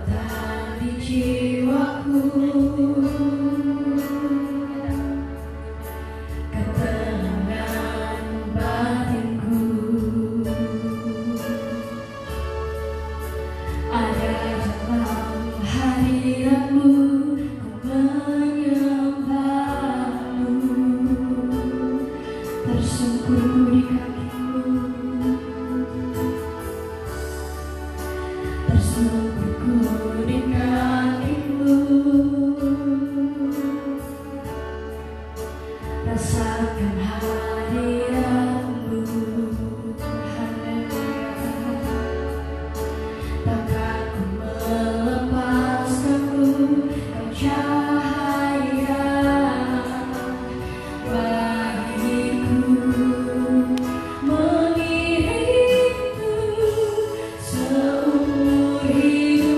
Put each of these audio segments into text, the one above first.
datang di jiwaku, ketenangan batinku. Ada dalam hadiratmu, ku menyembahmu, tersungkur di kakimu, tersungkur di kakimu. Rasakan hadiratmu, takkan ku melepaskanmu, kau cahaya bagiku, mengiringku seumur hidup.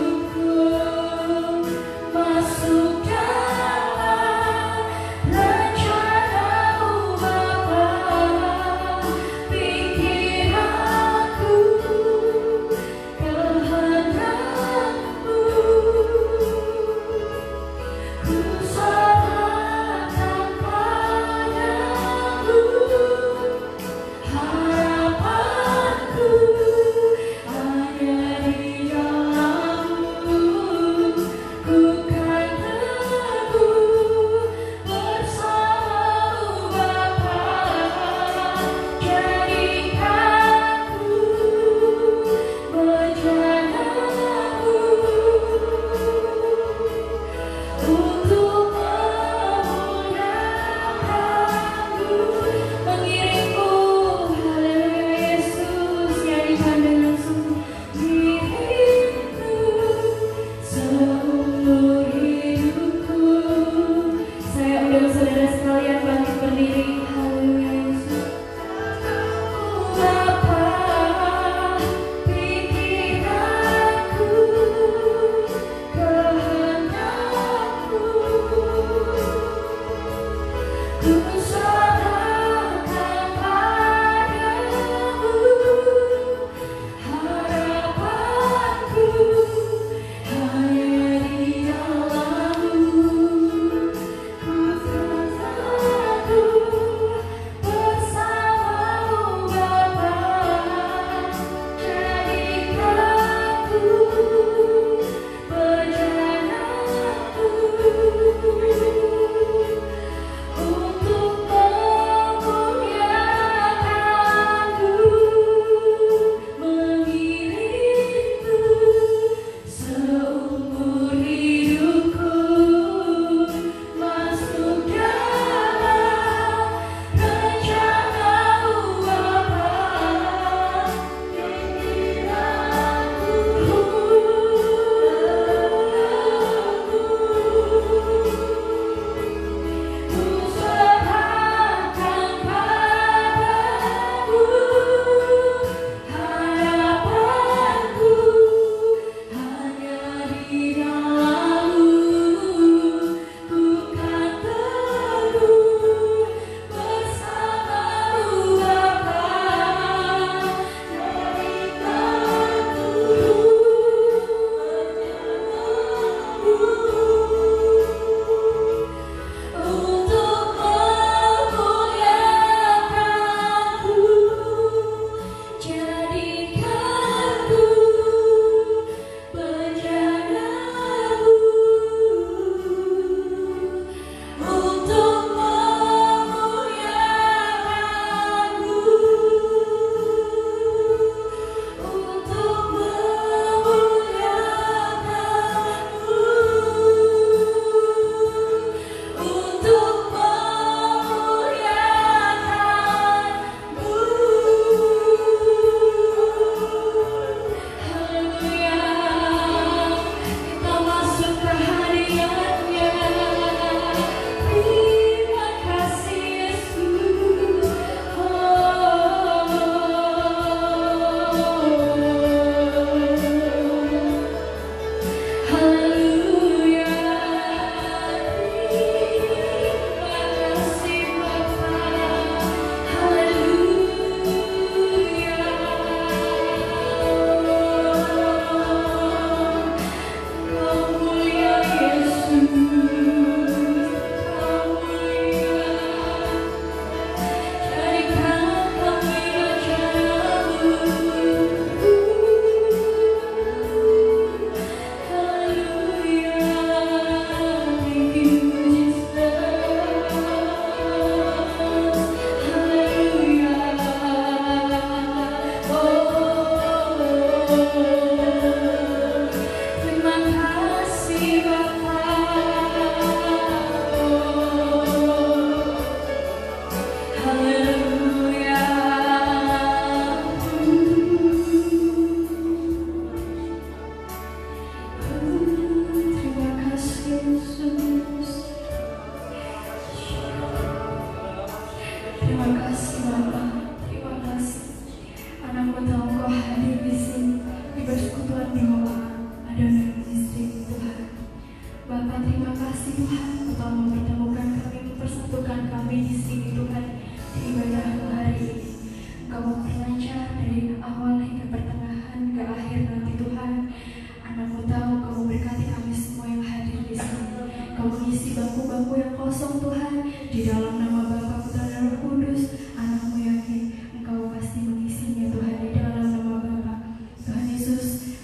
mengisi bangku-bangku yang kosong Tuhan. Di dalam nama Bapa, Putra dan Roh Kudus, anakmu yakin Engkau pasti mengisinya Tuhan. Di dalam nama Bapa, Tuhan Yesus,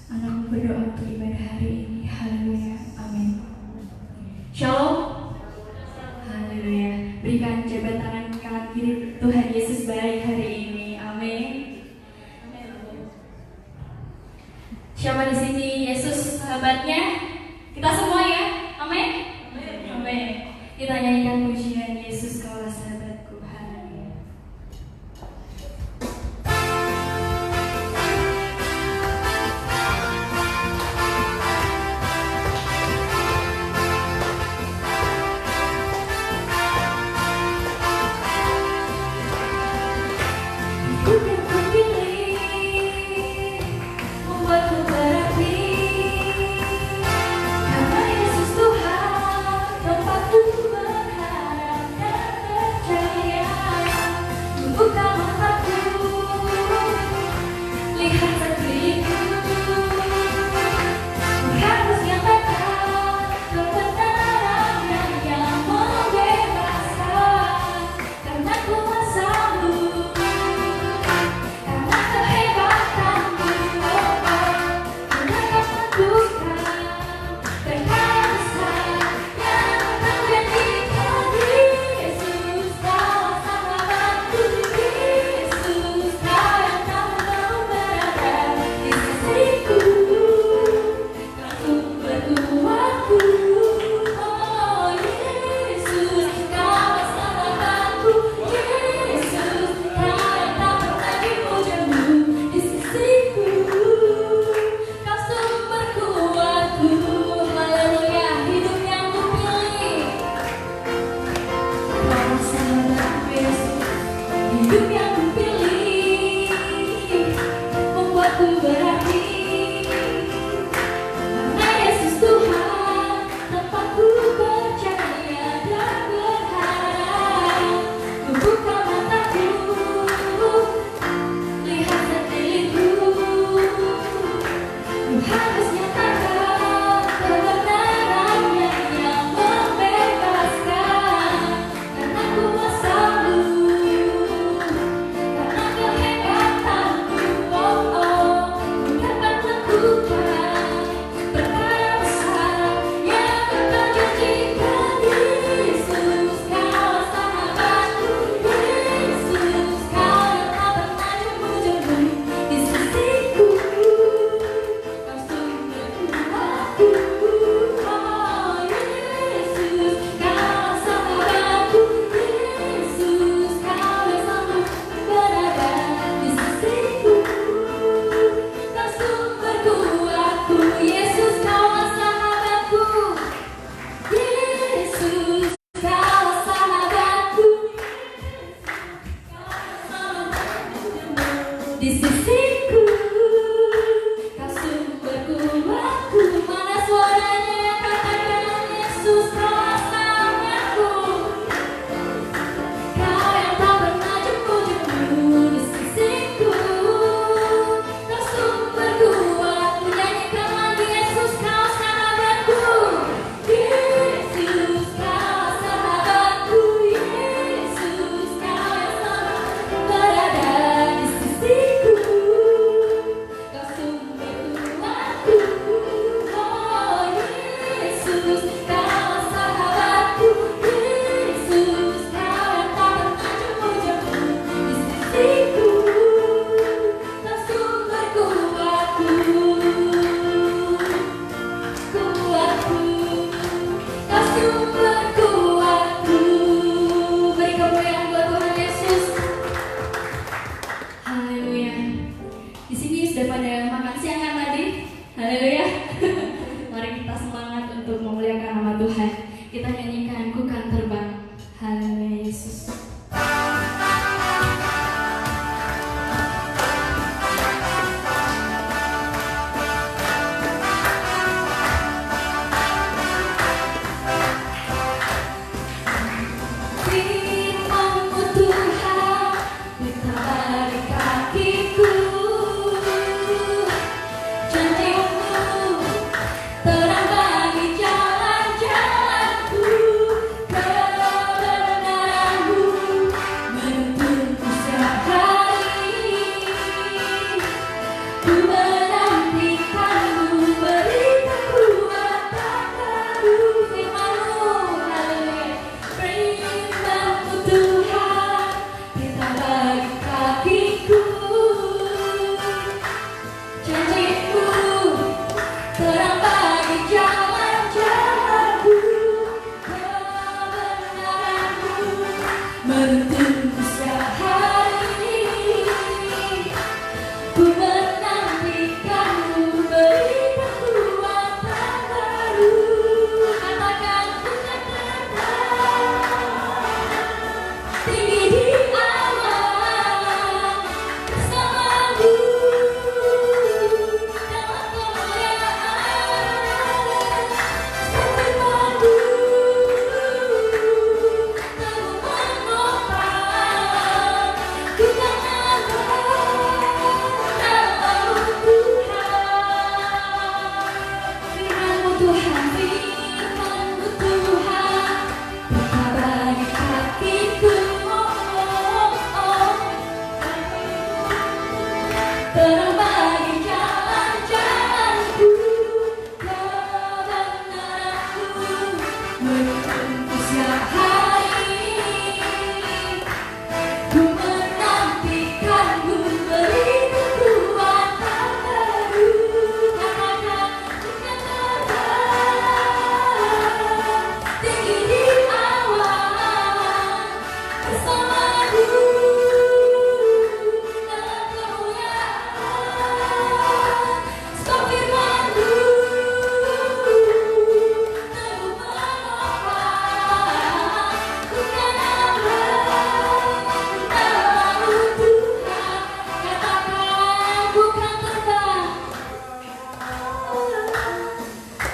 anakmu berdoa untuk ibadah hari ini. Haleluya, amin. Shalom. Haleluya. Berikan jabat tangan kanan kiri. Tuhan Yesus baik hari ini. Amin. Siapa di sini Yesus sahabatnya? Kita semua ya. Amin. Amin. Kita nyanyikan pujian Yesus kaulah sahabatku. Haleluya.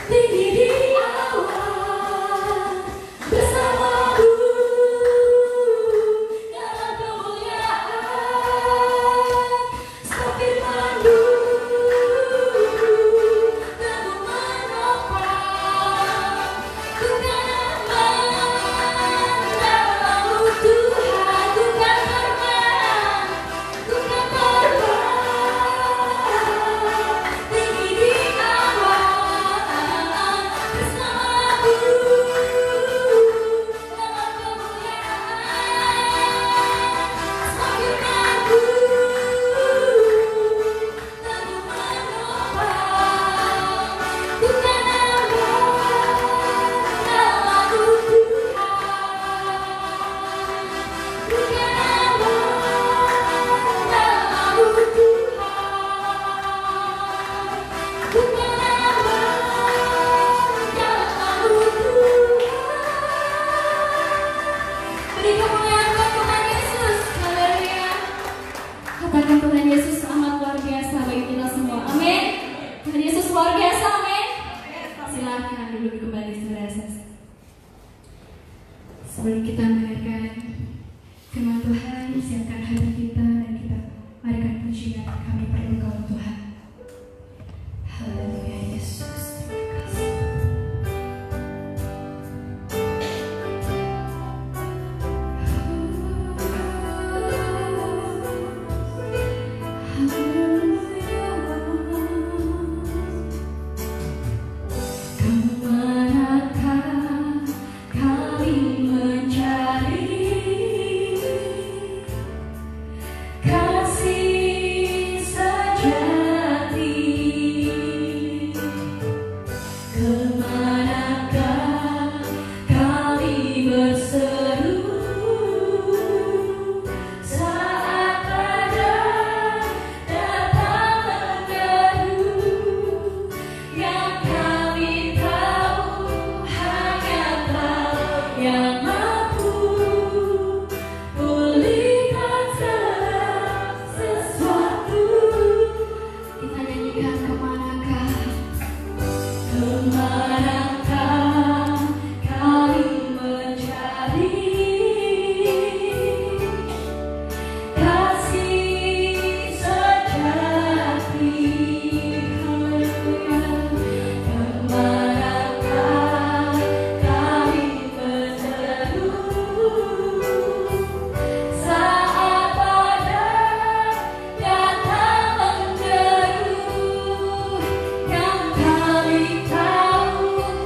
tinggi di awan bersamamu dalam kemuliaan. Firman-Mu teguh menopang, ku kan aman dalam-Mu Tuhan, ku kan terbang, ku kan terbang tinggi di awan bersama-Mu dalam kemuliaan. Firman-Mu teguh menopang, ku kan aman dalam-Mu Tuhan, ku kan aman dalam-Mu Tuhan, ku kan aman dalam-Mu Tuhan. Beri kemuliaan buat Tuhan Yesus. Haleluya. Katakan Tuhan Yesus amat luar biasa bagi kita semua. Amin. Tuhan Yesus luar biasa. Amin. Silakan duduk kembali saudara sesi. Sebelum kita mendengarkan firman Tuhan, siapkan hati kita dan kita marikan pujian kami perlu Kau Tuhan. Haleluya Yesus, terima kasih. Kemanakah kami mencari kasih sejati? Kemanakah kami berseru saat badai datang menderu? Yang kami tahu hanya Kau yang mampu pulihkan segala sesuatu. Kita nyanyikan kemanakah kami mencari kasih sejati. Haleluya. Kemanakah kami menderu saat badai datang menderu? Yang kami tahu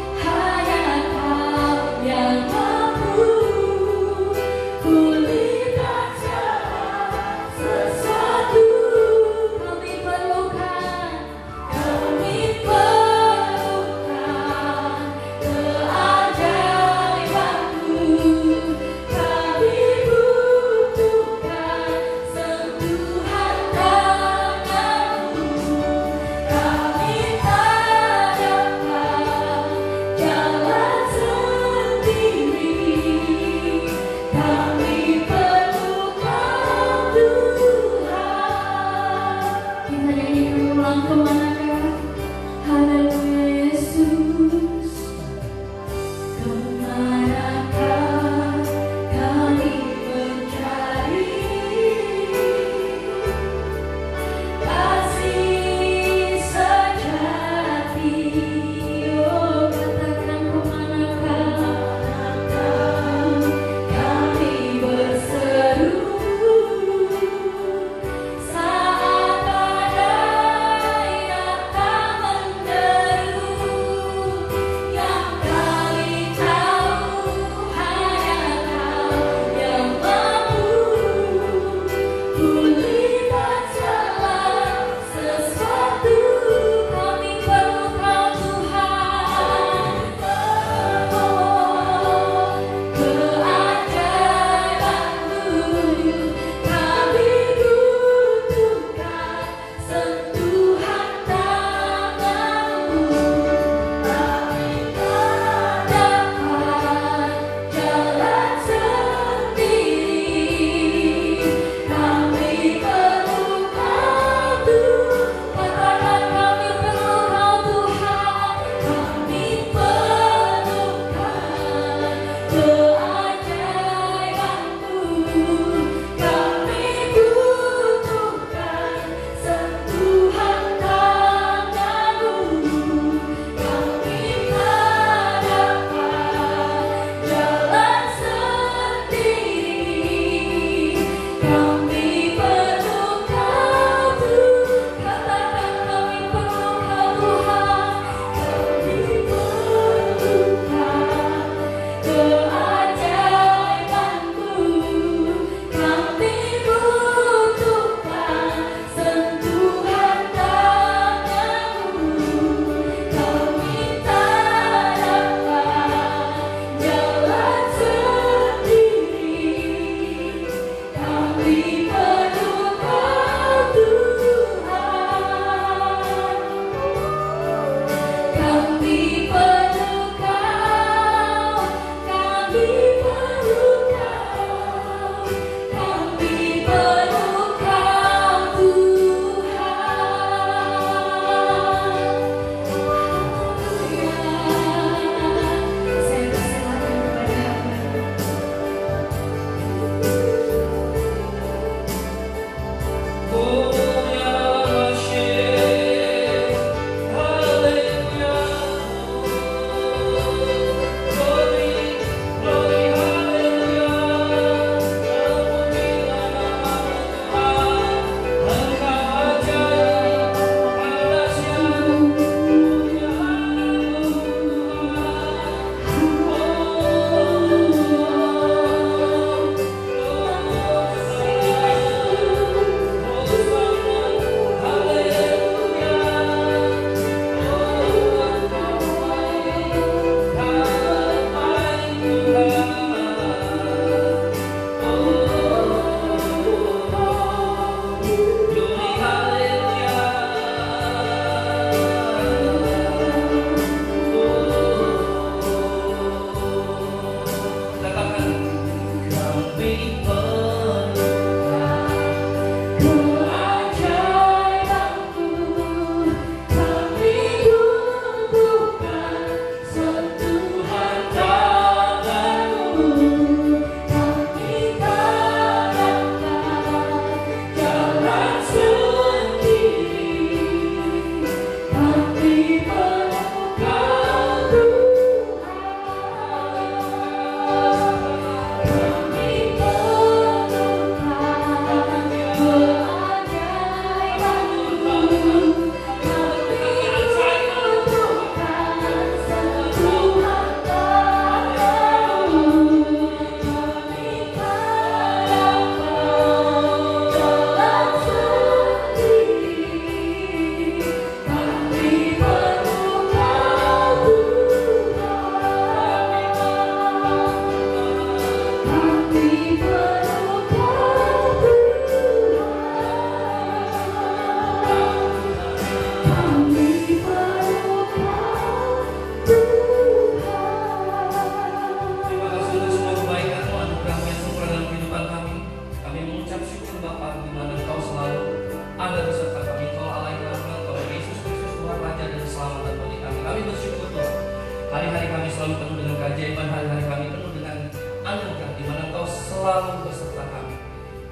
selalu penuh dengan keajaiban, hari-hari kami penuh dengan anugerah di mana Engkau selalu beserta kami.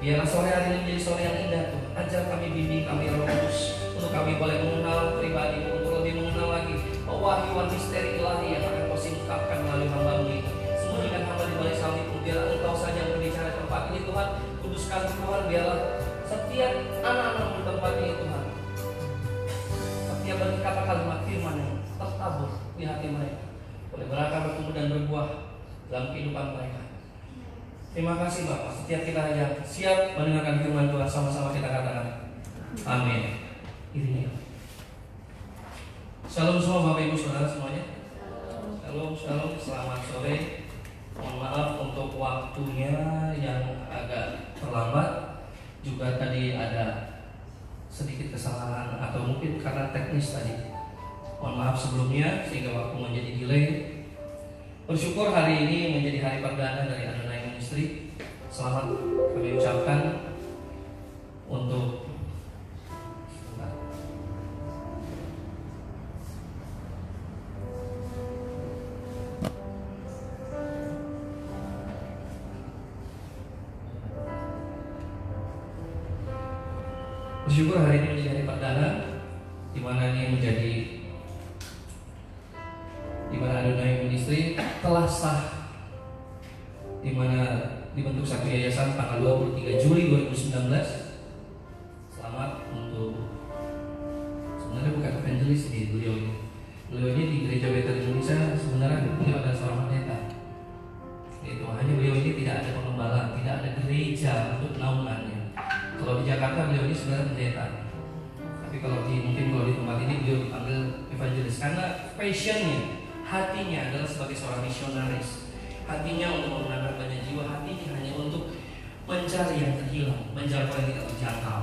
Biarlah sore hari ini menjadi sore yang indah Tuhan. Ajar kami, bimbing kami Roh Kudus, untuk kami boleh mengenal pribadi, untuk lebih mengenal lagi pewahyuan misteri ilahi yang akan Kau singkapkan melalui hamba-Mu itu. Sembunyikan hamba di balik salib, biarlah Engkau saja yang berbicara di tempat ini Tuhan. Kuduskan Tuhan, biarlah setiap anak-anak di tempat ini Tuhan, setiap berkata kalimat firman yang tertabur di hati mereka boleh berakar, bertumbuh dan berbuah dalam kehidupan mereka. Terima kasih Bapak. Setiap kita yang siap mendengarkan firman Tuhan, sama-sama kita katakan amin. Ini Shalom semua Bapak Ibu Saudara semuanya. Shalom, shalom, selamat sore. Mohon maaf untuk waktunya yang agak terlambat. Juga tadi ada sedikit kesalahan atau mungkin karena teknis tadi. Mohon maaf sebelumnya sehingga waktu menjadi delay. Bersyukur hari ini menjadi hari perdana dari Adonai Ministry. Selamat kami ucapkan untuk bersyukur hari ini menjadi hari perdana, di mana ini menjadi di mana Adonai Ministry telah sah, di mana dibentuk satu yayasan tanggal 23 Juli 2019. Selamat untuk, sebenarnya bukan evangelis di beliau ini. Beliau ini di Gereja Betel Indonesia sebenarnya beliau adalah seorang pendeta. Itu hanya beliau ini tidak ada pengembala, tidak ada gereja untuk naungannya. Kalau di Jakarta beliau ini sebenarnya pendeta. Tapi kalau mungkin kalau di tempat ini beliau dipanggil evangelis karena passionnya, hatinya adalah sebagai seorang misionaris. Hatinya untuk memenangkan banyak jiwa, hatinya hanya untuk mencari yang terhilang, mencari yang tidak terjangkau.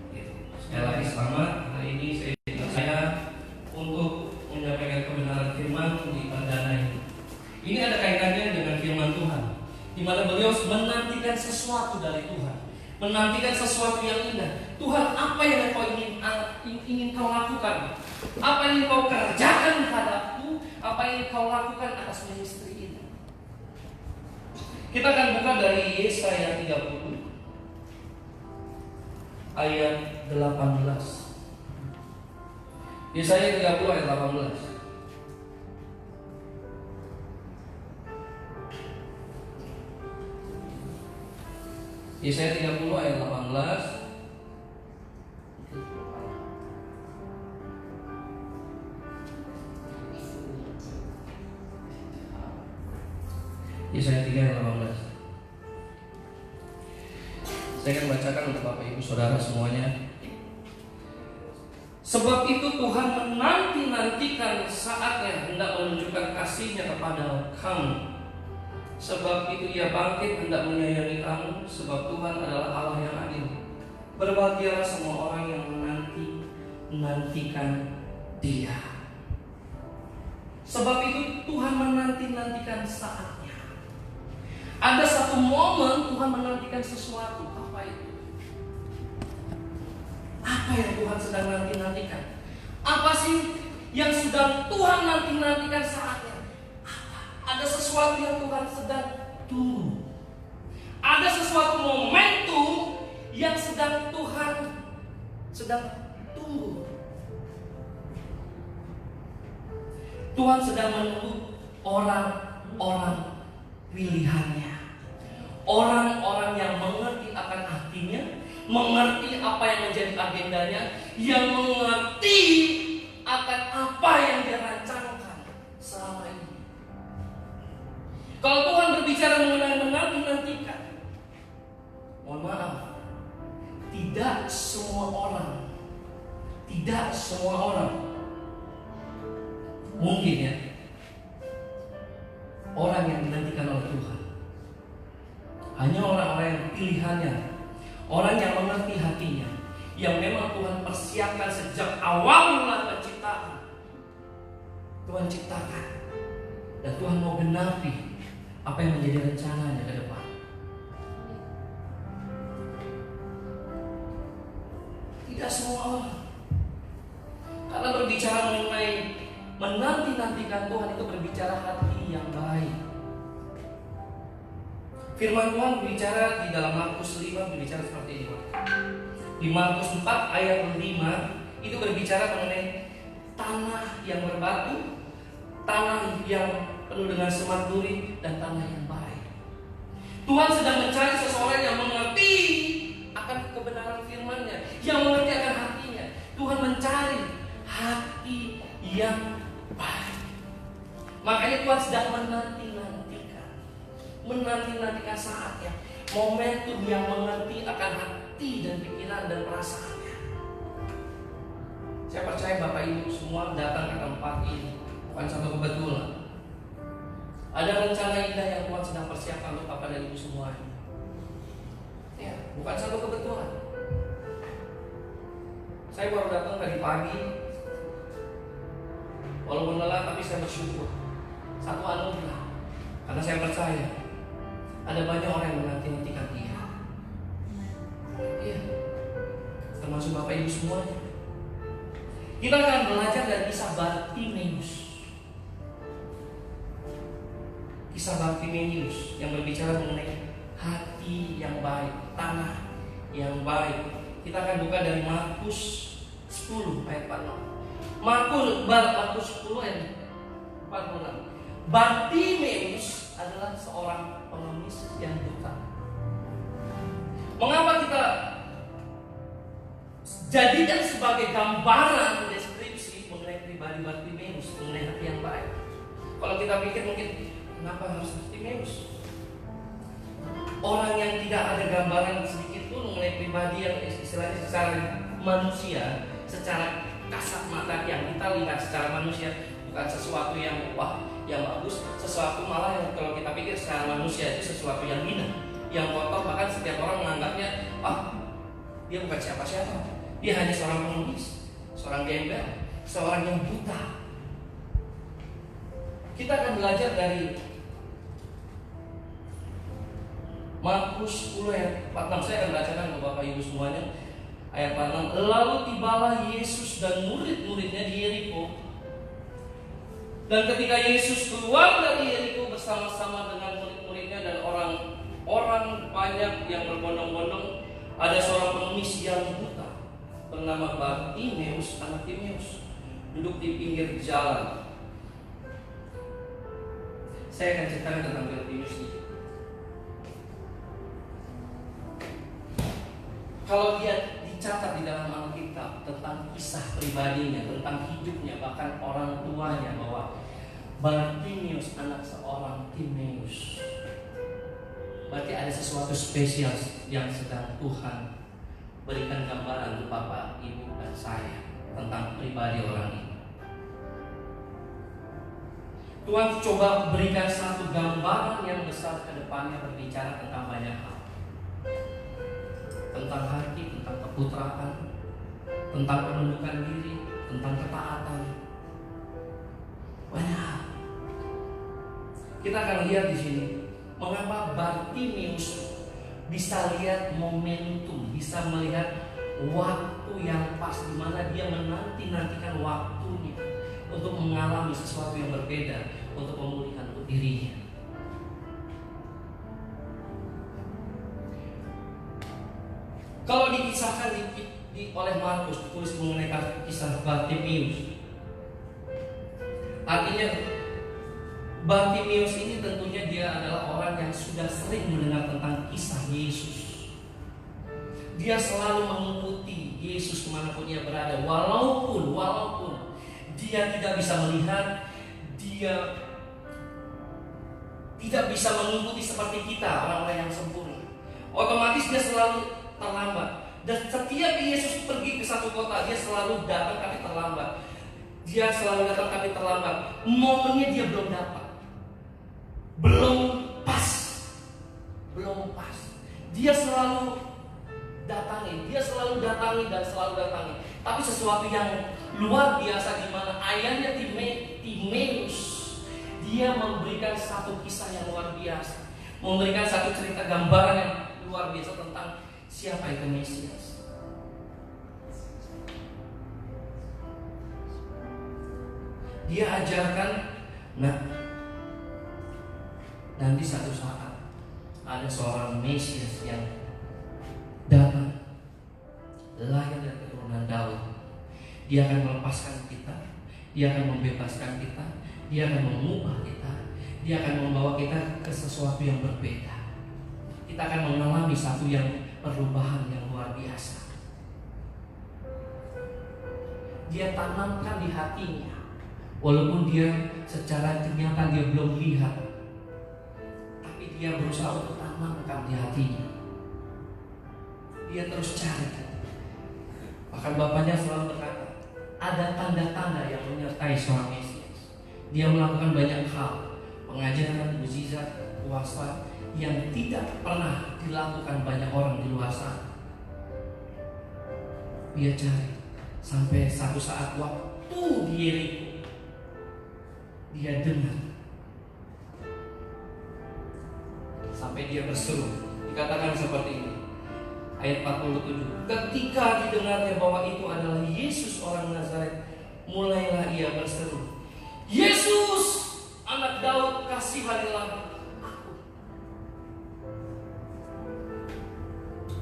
Gitu. Sekali lagi selamat. Hari ini saya untuk menyampaikan kebenaran firman di perdana ini. Ini ada kaitannya dengan firman Tuhan, di mana beliau menantikan sesuatu dari Tuhan, menantikan sesuatu yang indah. Tuhan, apa yang kau ingin kau lakukan? Apa yang kau kerjakan terhadapku? Apa yang kau lakukan atas ministry ini? Kita akan buka dari Yesaya 30 ayat 18. Yesaya 30 ayat 18. Yesaya 30 ayat 18. Yesaya 3 ayat 18. Saya akan bacakan untuk Bapak Ibu Saudara semuanya. Sebab itu Tuhan menanti-nantikan saatnya hendak menunjukkan kasih-Nya kepada kamu. Sebab itu Ia bangkit hendak menyayangi kamu. Sebab Tuhan adalah Allah yang adil. Berbahagialah semua orang yang menanti-nantikan Dia. Sebab itu Tuhan menanti-nantikan saatnya. Ada satu momen Tuhan menantikan sesuatu. Apa itu? Apa yang Tuhan sedang nanti-nantikan? Apa sih yang sedang Tuhan nanti-nantikan saatnya? Ada sesuatu yang Tuhan sedang tunggu. Ada sesuatu momentum yang sedang Tuhan tunggu. Tuhan sedang menunggu orang-orang pilihannya. Orang-orang yang mengerti akan hatinya, mengerti apa yang menjadi agendanya, yang mengerti akan apa yang Dia rancangkan selama ini. Kalau Tuhan berbicara mengenai menanti-nantikan, mohon maaf, tidak semua orang mungkin ya orang yang dinantikan oleh Tuhan. Hanya orang-orang yang pilihannya, orang yang mengerti hatinya, yang memang Tuhan persiapkan sejak awal mula penciptaan. Tuhan ciptakan dan Tuhan mau genapi apa yang menjadi rencananya ke depan. Tidak semua orang. Karena berbicara mengenai menanti-nantikan Tuhan itu berbicara hati yang baik. Firman Tuhan berbicara di dalam Markus 5 berbicara seperti ini. Di Markus 4 ayat 5 itu berbicara mengenai tanah yang berbatu, tanah yang penuh dengan semak duri, dan tanah yang baik. Tuhan sedang mencari seseorang yang mengerti akan kebenaran firman-Nya, yang mengerti akan hatinya. Tuhan mencari hati yang baik. Makanya Tuhan sedang menanti-nantikan saatnya, momentum yang mengerti akan hati dan pikiran dan perasaannya. Saya percaya Bapak Ibu semua datang ke tempat ini bukan satu kebetulan. Ada rencana indah yang Tuhan sedang persiapkan untuk Bapak dan Ibu semuanya. Ya, bukan satu kebetulan. Saya baru datang tadi pagi. Walaupun lelah tapi saya bersyukur. Satu anugerah. Karena saya percaya ada banyak orang yang menanti-nantikan Dia. Iya. Termasuk Bapak Ibu semuanya. Kita akan belajar dari kisah Bartimeus. Kisah Bartimeus yang berbicara mengenai hati yang baik, tanah yang baik. Kita akan buka dari Markus 10 ayat 46. Markus 10 ayat 46. Bartimeus adalah seorang pengemis yang buta. Mengapa kita jadikan sebagai gambaran deskripsi mengenai pribadi Bartimeus, mengenai hati yang baik? Kalau kita pikir mungkin kenapa harus Bartimeus? Orang yang tidak ada gambaran sedikit pun mengenai pribadi yang istilahnya secara manusia, secara kasat mata yang kita lihat secara manusia, bukan sesuatu yang wah, yang bagus, sesuatu malah yang kalau kita pikir secara manusia itu sesuatu yang hina, yang kotor, bahkan setiap orang menganggapnya dia bukan siapa-siapa, dia hanya seorang pengemis, seorang gembel, seorang yang buta. Kita akan belajar dari Markus 10 ayat 46. Saya akan bacakan ke Bapak Ibu semuanya. Ayat 46. Lalu tibalah Yesus dan murid-muridnya di Yeriko. Dan ketika Yesus keluar dari Yeriko bersama-sama dengan murid-muridnya dan orang banyak yang berbondong-bondong, ada seorang pengemis yang buta bernama Bartimeus, anak Timeus, duduk di pinggir jalan. Saya akan ceritakan tentang Bartimeus ini. Kalau dia dicatat di dalam Alkitab tentang kisah pribadinya, tentang hidupnya, bahkan orang tuanya, bahwa Bartimeus anak seorang Timeus, berarti ada sesuatu spesial yang sedang Tuhan berikan gambaran untuk Bapak, Ibu, dan saya tentang pribadi orang ini. Tuhan coba berikan satu gambaran yang besar ke depannya, berbicara tentang banyak hal. Tentang hati, tentang keputraan, tentang penundukan diri, tentang ketaatan. Banyak hal. Kita akan lihat di sini mengapa Bartimeus bisa lihat momentum, bisa melihat waktu yang pas di mana dia menanti-nantikan waktunya untuk mengalami sesuatu yang berbeda, untuk memulihkan dirinya. Kalau dikisahkan oleh Markus, tulis mengenai kisah Bartimeus, artinya Bartimeus ini tentunya dia adalah orang yang sudah sering mendengar tentang kisah Yesus. Dia selalu mengikuti Yesus kemanapun dia berada, walaupun dia tidak bisa melihat, dia tidak bisa mengikuti seperti kita, orang-orang yang sempurna. Otomatis dia selalu terlambat. Dan setiap Yesus pergi ke satu kota, dia selalu datang tapi terlambat. Dia selalu datang tapi terlambat. Momennya dia belum dapat, belum pas. Dia selalu datangi dan selalu datangi. Tapi sesuatu yang luar biasa di mana ayahnya Timeus, dia memberikan satu kisah yang luar biasa, memberikan satu cerita gambaran yang luar biasa tentang siapa itu Mesias. Dia ajarkan, nah, nanti satu saat ada seorang Mesias yang datang, lahir dari keturunan Daud. Dia akan melepaskan kita, dia akan membebaskan kita, dia akan mengubah kita, dia akan membawa kita ke sesuatu yang berbeda. Kita akan mengalami satu yang perubahan yang luar biasa. Dia tanamkan di hatinya, walaupun dia secara kenyataan dia belum lihat, tapi dia berusaha untuk tanamkan di hatinya. Dia terus cari. Bahkan bapaknya selalu berkata, ada tanda-tanda yang menyertai seorang Mesias. Dia melakukan banyak hal, pengajaran, mukjizat, kuasa yang tidak pernah dilakukan banyak orang di luar sana. Dia cari sampai satu saat waktu dia dengar, sampai dia berseru. Dikatakan seperti ini, ayat 47, ketika didengarnya bahwa itu adalah Yesus orang Nazaret, mulailah ia berseru, Yesus anak Daud, kasihanilah aku.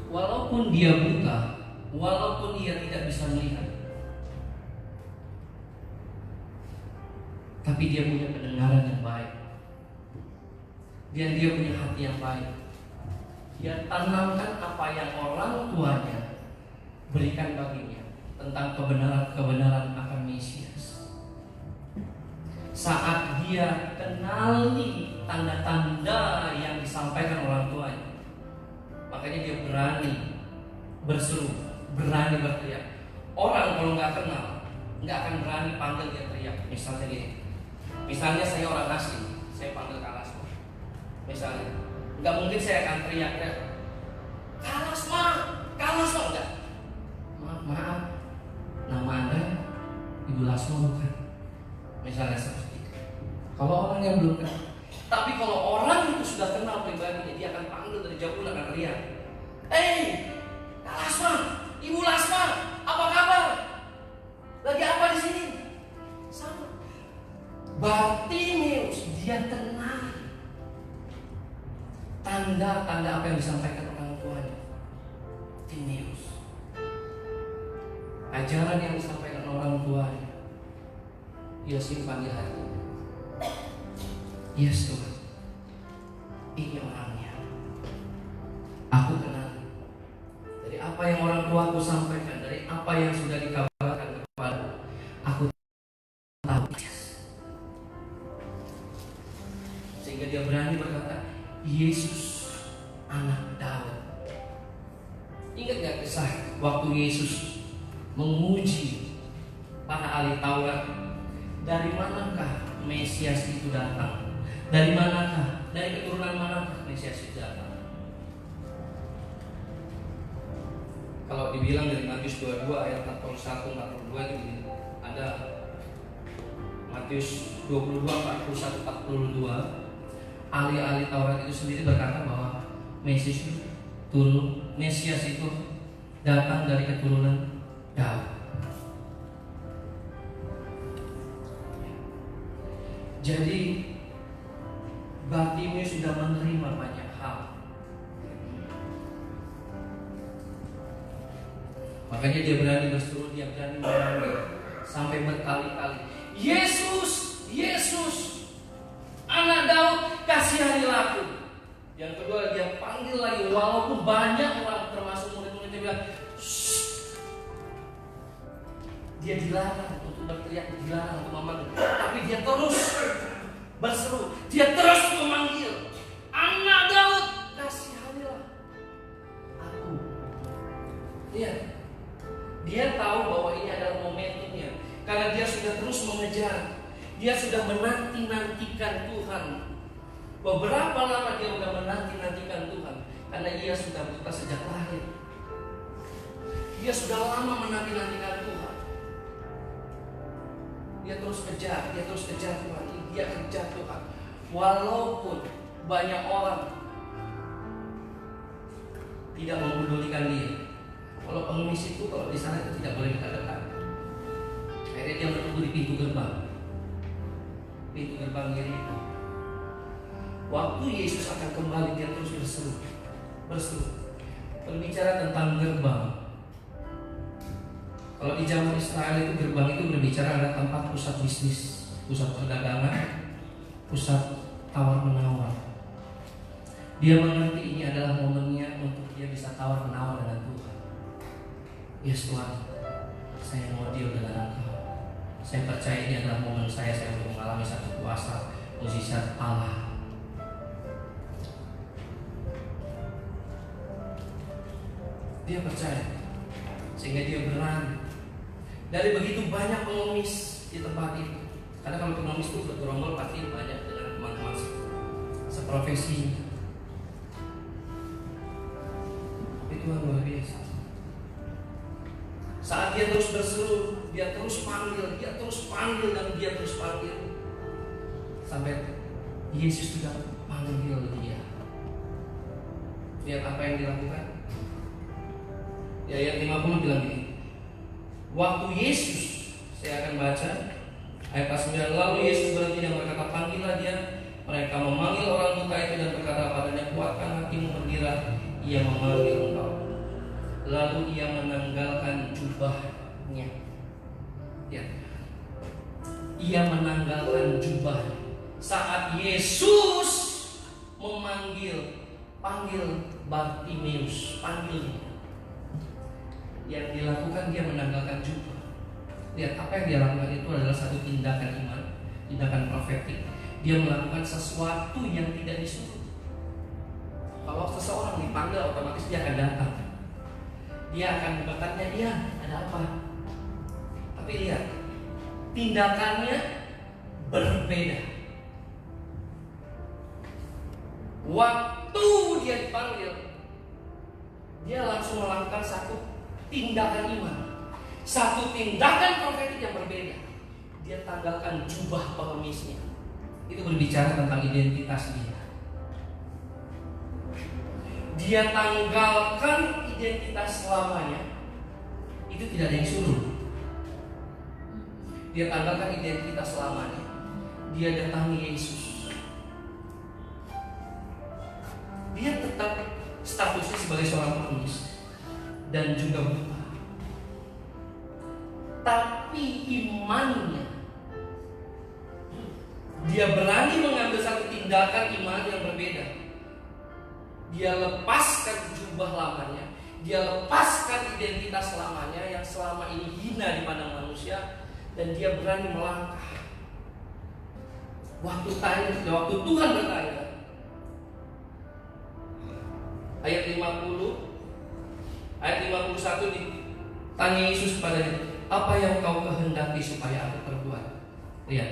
Walaupun dia buta, walaupun ia tidak bisa melihat, tapi dia punya pendengaran yang baik, dan dia punya hati yang baik. Dia tanamkan apa yang orang tuanya berikan baginya tentang kebenaran akan Mesias. Saat dia kenali tanda-tanda yang disampaikan orang tuanya, makanya dia berani berseru, berani berteriak. Orang kalau nggak kenal, nggak akan berani panggil dia teriak. Misalnya gini, misalnya saya orang asing, saya panggil Kalasma. Misalnya, nggak mungkin saya akan teriak, Kalasma, Kalasma, enggak. Maaf, nama Anda Ibu Lasma bukan? Misalnya seperti itu. Kalau orang yang belum kenal, tapi kalau orang itu sudah kenal pribadinya, dia akan panggil dari jauh, akan teriak, Kalasma, Ibu Lasma, apa kabar? Lagi apa di sini? Sama. Bartimeus, dia kenal tanda-tanda apa yang disampaikan orang tuanya. Timeus, ajaran yang disampaikan orang tuanya, dia simpan di hati. Yes Tuhan, ini orangnya. Aku kenal. Dari apa yang orang tuaku sampaikan, dari apa yang sudah dikabarkan kepada aku tahu. Sehingga dia berani berkata, Yesus anak Daud. Ingat gak kisah waktu Yesus menguji para ahli Taurat, dari manakah Mesias itu datang? Dari manakah? Dari keturunan manakah Mesias itu datang? Kalau dibilang dari Matius 22 ayat 41-42 itu ada Matius 22 41-42, ahli-ahli Taurat itu sendiri berkata bahwa Mesias itu datang dari keturunan Daud. Jadi Bartimeus sudah menerima banyak hal. Makanya dia berani berseru, dia berani memanggil sampai berkali-kali, Yesus, Yesus, anak Daud, kasihanilah aku. Yang kedua dia panggil lagi, walaupun banyak orang termasuk murid-muridnya bilang, shh. Dia dilarang untuk berteriak, dilarang untuk memanggil, tapi dia terus berseru, dia terus memanggil, anak Daud, kasihanilah aku. Dia tahu bahwa ini adalah momentumnya, karena dia sudah terus mengejar, dia sudah menanti-nantikan Tuhan. Beberapa lama dia sudah menanti-nantikan Tuhan, karena ia sudah buta sejak lahir. Dia sudah lama menanti-nantikan Tuhan. Dia terus kejar Tuhan. Dia kejar Tuhan. Walaupun banyak orang tidak mempedulikan dia. Kalau pengemis itu, kalau di sana itu tidak boleh dekat-dekat. Akhirnya dia menunggu di pintu gerbang. pintu gerbang Yeriko. Waktu Yesus akan kembali, dia terus berseru. Berbicara tentang gerbang. Kalau di zaman Israel itu gerbang itu berbicara ada tempat pusat bisnis, pusat perdagangan, pusat tawar menawar. Dia mengerti ini adalah momennya untuk dia bisa tawar menawar dengan Tuhan. Yes Tuhan, saya mau deal dengan Engkau. Saya percaya ini adalah momen saya untuk mengalami satu kuasa mukjizat Allah. Dia percaya, sehingga dia berani. Dari begitu banyak pengemis di tempat itu. Karena kalau pengemis itu bergerombol pasti banyak dengan teman-teman seprofesi. Itu luar biasa. Saat dia terus berseru, dia terus panggil, dan dia terus panggil. Sampai Yesus juga panggil dia. Lihat apa yang dilakukan. Ya, ayat 50 bilang gini. Waktu Yesus, saya akan baca ayat 9. Lalu Yesus berhenti dan berkata, panggillah dia. Mereka memanggil orang buta itu dan berkata padanya, kuatkan hatimu berdirilah, ia memanggil engkau. Lalu ia menanggalkan jubahnya. Ya. Ia menanggalkan jubahnya. Saat Yesus panggil Bartimeus, panggil. Yang dilakukan dia menanggalkan jubah. Lihat apa yang dia lakukan itu adalah satu tindakan iman, tindakan profetik. Dia melakukan sesuatu yang tidak disuruh. Kalau seseorang dipanggil, otomatis dia akan datang. Dia akan bertanya, dia ada apa? Tapi lihat, tindakannya berbeda. Waktu dia dipanggil, dia langsung melakukan satu tindakan iman, satu tindakan profetik yang berbeda. Dia tanggalkan jubah pengemisnya. Itu berbicara tentang identitas dia. Dia tanggalkan identitas selamanya. Itu tidak ada yang suruh. Dia tanggalkan identitas selamanya. Dia datangi Yesus. Dia tetap statusnya sebagai seorang pengemis dan juga buta. Tapi imannya, dia berani mengambil satu tindakan iman yang berbeda. Dia lepaskan jubah lamanya, dia lepaskan identitas lamanya yang selama ini hina di pandang manusia, dan dia berani melangkah. Waktu Tuhan bertanya, ayat 50, ayat 51 ditanya Yesus kepadanya, apa yang kau kehendaki supaya aku perbuat? Lihat,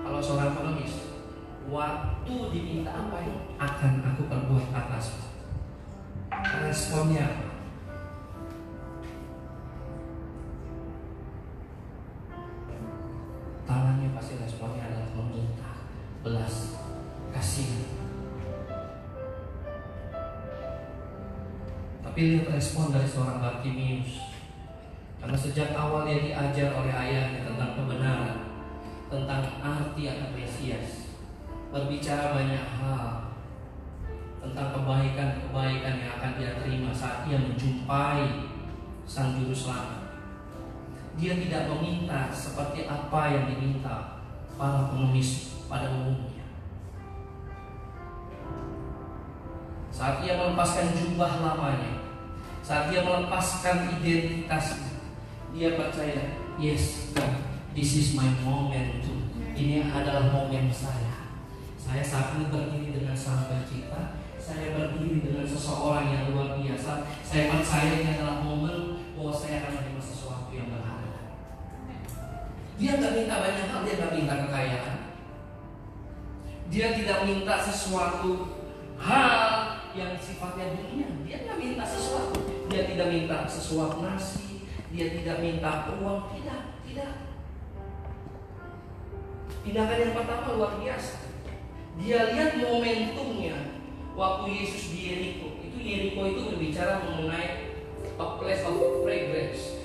kalau seorang pengemis, waktu diminta apa yang akan aku perbuat atasmu, responnya apa? Tangannya pasti responnya adalah meminta belas kasihan. Tapi lihat respon dari seorang Bartimeus. Karena sejak awal dia diajar oleh ayahnya tentang kebenaran, tentang arti akan Mesias, berbicara banyak hal tentang kebaikan-kebaikan yang akan dia terima saat dia menjumpai Sang Juru Selamat. Dia tidak meminta seperti apa yang diminta para pengemis pada umumnya. Saat ia melepaskan jubah lamanya, saat dia melepaskan identitasnya, dia percaya, yes, this is my moment too. Ini adalah momen saya. Saya saat ini berdiri dengan Sang Pencipta. Saya berdiri dengan seseorang yang luar biasa. Saya percaya ini adalah momen bahwa saya akan menerima sesuatu yang berharga. Dia tidak minta banyak hal, dia tidak minta kekayaan. Dia tidak minta sesuatu hal yang sifatnya dunia. Dia tidak minta sesuatu. Dia tidak minta sesuatu nasi. Dia tidak minta uang. Tidak. Tindakan yang pertama luar biasa. Dia lihat momentumnya. Waktu Yesus di Yeriko, Yeriko itu berbicara mengenai a place of fragrance,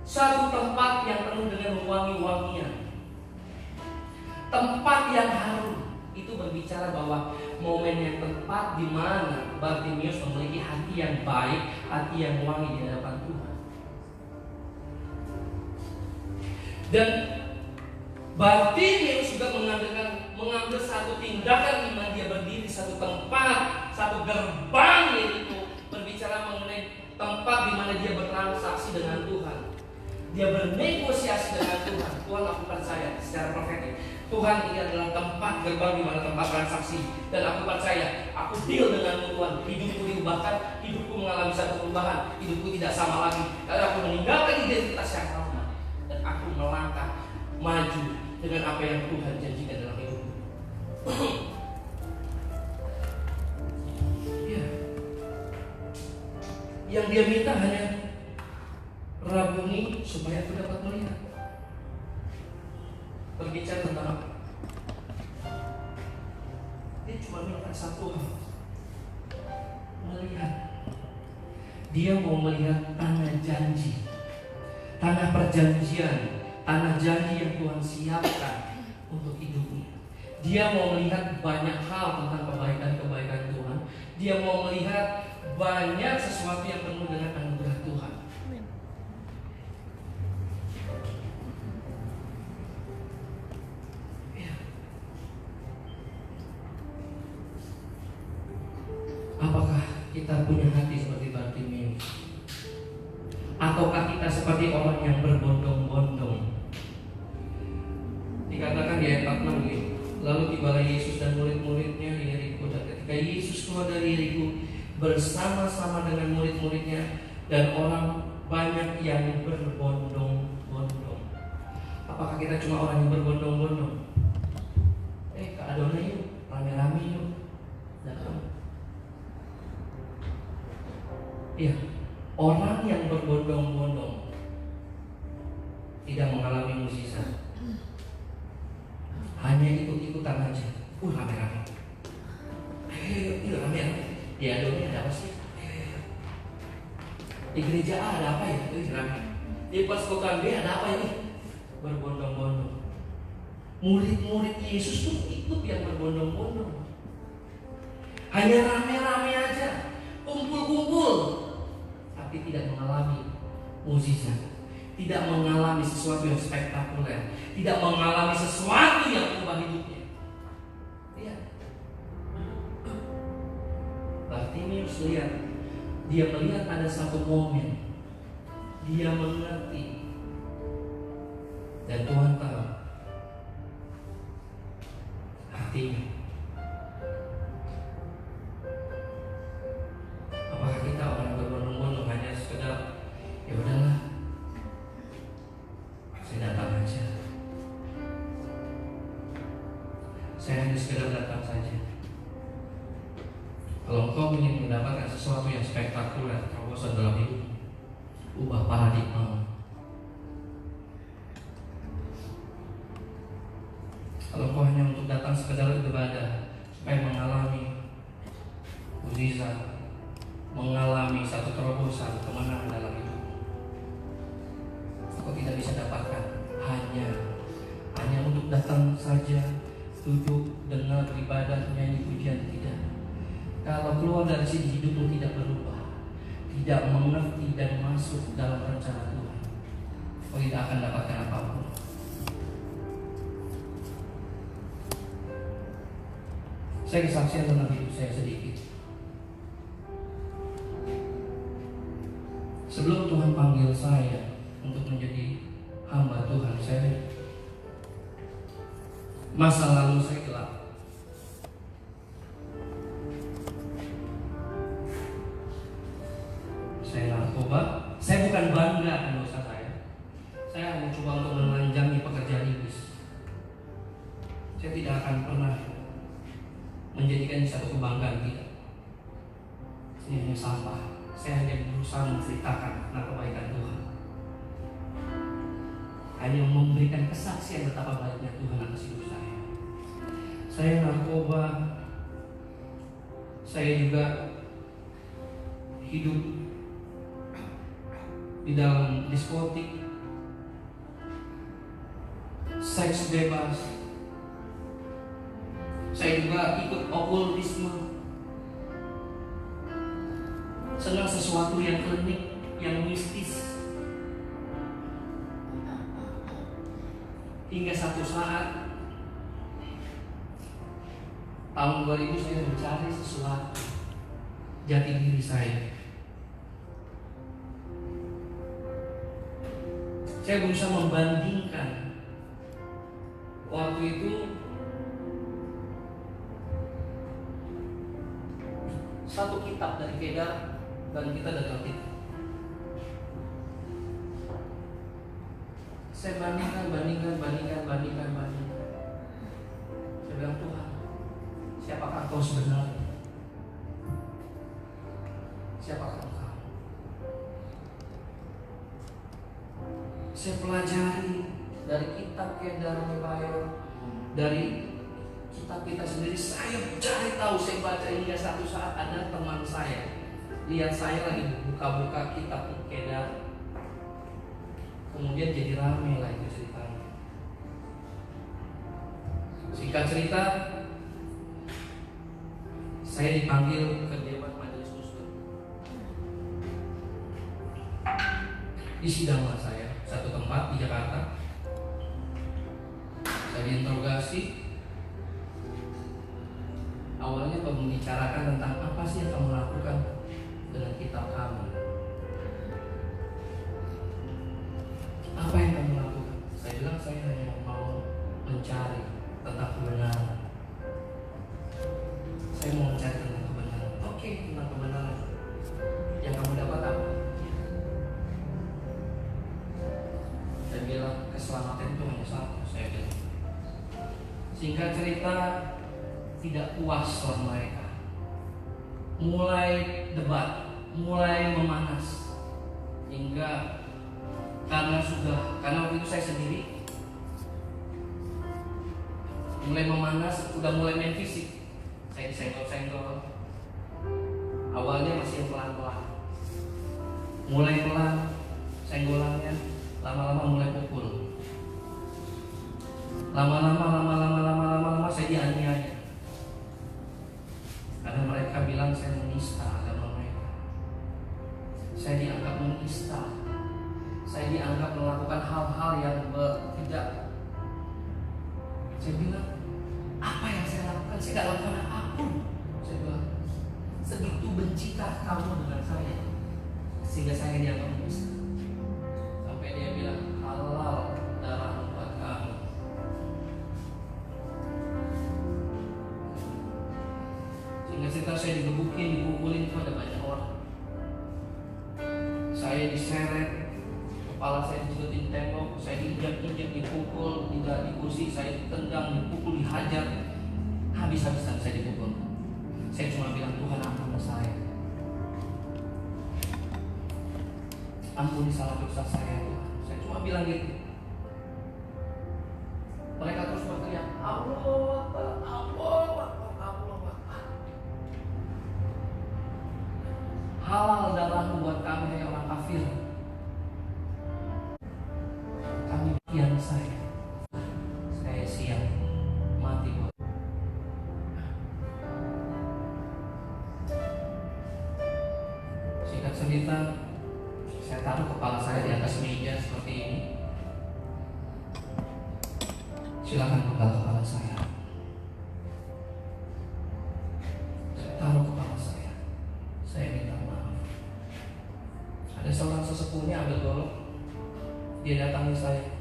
satu tempat yang penuh dengan wangi-wangian. yang harum itu berbicara bahwa momen yang tepat di mana Bartimius memiliki hati yang baik, hati yang wangi di hadapan Tuhan. Dan Bartimius juga mengambil satu tindakan di mana dia berdiri di satu tempat, satu gerbang, yaitu berbicara mengenai tempat di mana dia bertransaksi dengan Tuhan. Dia bernegosiasi dengan Tuhan. Tuhan, lakukan saya secara profetik. Tuhan, ini adalah tempat gerbang di mana tempat transaksi. Dan aku percaya, aku deal dengan Tuhan. Hidupku diubahkan, hidupku mengalami satu perubahan. Hidupku tidak sama lagi. Karena aku meninggalkan identitas yang lama. Dan aku melangkah maju dengan apa yang Tuhan janjikan dalam hidupku. Ya. Yang dia minta hanya rabuni supaya aku dapat melihat. Berbicara tentang apa? Dia cuma minta satu hal, melihat. Dia mau melihat tanah janji, tanah perjanjian, tanah janji yang Tuhan siapkan untuk hidupnya. Dia mau melihat banyak hal tentang kebaikan-kebaikan Tuhan. Dia mau melihat banyak sesuatu yang penuh dengan anugerah Tuhan. Apakah kita punya hati seperti Bartimius? Ataukah kita seperti orang yang berbondong-bondong? Dikatakan di ayat 46 ini, lalu tibalah Yesus dan murid-muridnya di Yeriko. Dan ketika Yesus keluar dari Yeriko bersama-sama dengan murid-muridnya dan orang banyak yang berbondong-bondong. Apakah kita cuma orang yang berbondong-bondong? Ke Adonai yuk, rame-rame yuk. Datang. Ya, orang yang berbondong-bondong tidak mengalami mukjizat, hanya ikut-ikutan aja. Rame-rame. Rame-rame. Di Adonai ada apa sih? Di gereja A ada apa ya? Rame. Di pasukan B ada apa ya? Berbondong-bondong. Murid-murid Yesus tuh ikut yang berbondong-bondong. Hanya rame-rame aja, kumpul-kumpul, tapi tidak mengalami mukjizat, tidak mengalami sesuatu yang spektakuler, tidak mengalami sesuatu yang mengubah hidupnya. Lihat, Bartimius lihat, dia melihat ada satu momen, dia mengerti, dan Tuhan tahu hatinya. Apakah kita orang yang berbondong-bondong hanya sekedar ya udahlah, saya datang aja, saya hanya sekedar datang saja. Kalau engkau ingin mendapatkan sesuatu yang spektakuler, terobosan dalam hidup, ubah paradigma. Kalau engkau hanya untuk datang sekedar beribadah supaya mengalami mukjizat, mengalami satu terobosan kemenangan dalam hidup, kau tidak bisa dapatkan hanya untuk datang saja, duduk, dengar, ibadah, nyanyi pujian, tidak. Kalau keluar dari sini hidupmu tidak berubah, tidak mengerti dan masuk dalam rencana Tuhan, kau tidak akan dapatkan apapun. Saya kesaksian tentang hidup saya sedikit. Sebelum Tuhan panggil saya untuk menjadi hamba Tuhan, masa lalu saya gelap. Saya narkoba. Saya bukan bangga dengan dosa saya. Saya hanya coba untuk menelanjangi pekerjaan iblis. Saya tidak akan pernah menjadikan satu kebanggaan, tidak. Ini hanya sampah. Saya hanya berusaha menceritakan tentang kebaikan Tuhan, hanya memberikan kesaksian betapa baiknya Tuhan atas hidup saya. Saya narkoba, saya juga hidup di dalam diskotik, seks bebas, Saya juga ikut okultisme. Senang sesuatu yang klinik, yang mistis. Hingga satu saat tahun 2000 saya mencari sesuatu jati diri saya. Saya berusaha membandingkan waktu itu satu kitab dari Kedar dan kita dari Alkitab. Saya bandingkan. Saya bilang, Tuhan, siapakah Engkau sebenarnya? Siapakah Engkau? Saya pelajari dari kitab Kedar Nehemiah, dari kitab kita sendiri. Saya cari tahu, saya baca hingga satu saat ada teman saya lihat saya lagi buka-buka kitab Kedar. Kemudian jadi rame lah itu ceritanya. Singkat cerita, saya dipanggil ke Dewan Majelis Muslim. Disidanglah saya satu tempat di Jakarta. Saya diinterogasi. Awalnya membicarakan tentang apa sih yang kamu lakukan dengan kitab kami. Apa yang kamu lakukan? Saya bilang saya hanya mau mencari tentang kebenaran. Saya mau mencari tentang kebenaran. Oke, tentang kebenaran. Yang kamu dapat apa? Saya bilang keselamatan itu hanya satu. Saya bilang. Singkat cerita, tidak puaslah mereka. Mulai debat, mulai memanas, hingga karena waktu itu saya sendiri, mulai memanas, udah mulai main fisik. Saya disenggol-senggol. Awalnya masih pelan-pelan, mulai pelan senggolannya, lama-lama mulai pukul. Lama-lama saya dianiaya. Karena mereka bilang saya menista agama mereka. Saya dianggap menista. Saya dianggap melakukan hal-hal yang tidak. Saya bilang, apa yang saya lakukan? Saya tidak lakukan apapun. Saya bilang, segitu bencikah kamu dengan saya sehingga saya dianggap menista. Sampai dia bilang, halal darah buat kamu. Sehingga cerita saya digebukin, dipukulin itu ada banyak orang. Saya diseret, kepala saya dijelutin tembok, saya diinjak-injak, dipukul, tidak di kursi, saya ditendang, dipukul, dihajar. Habis-habisan saya dipukul. Saya cuma bilang, Tuhan ampuni saya. Ampuni salah dosa saya, Tuhan. Saya cuma bilang gitu. Mereka terus berteriak, Allah Akbar, Allah Akbar, Allah Akbar. Halal darahmu buat kami yang orang kafir. Kami yang saya siap mati buat. Singkat cerita, saya taruh kepala saya di atas meja seperti ini. Silakan pegang kepala saya. Saya taruh kepala saya. Saya minta maaf. Ada seorang sesepuhnya ambil golok. Dia datangi saya.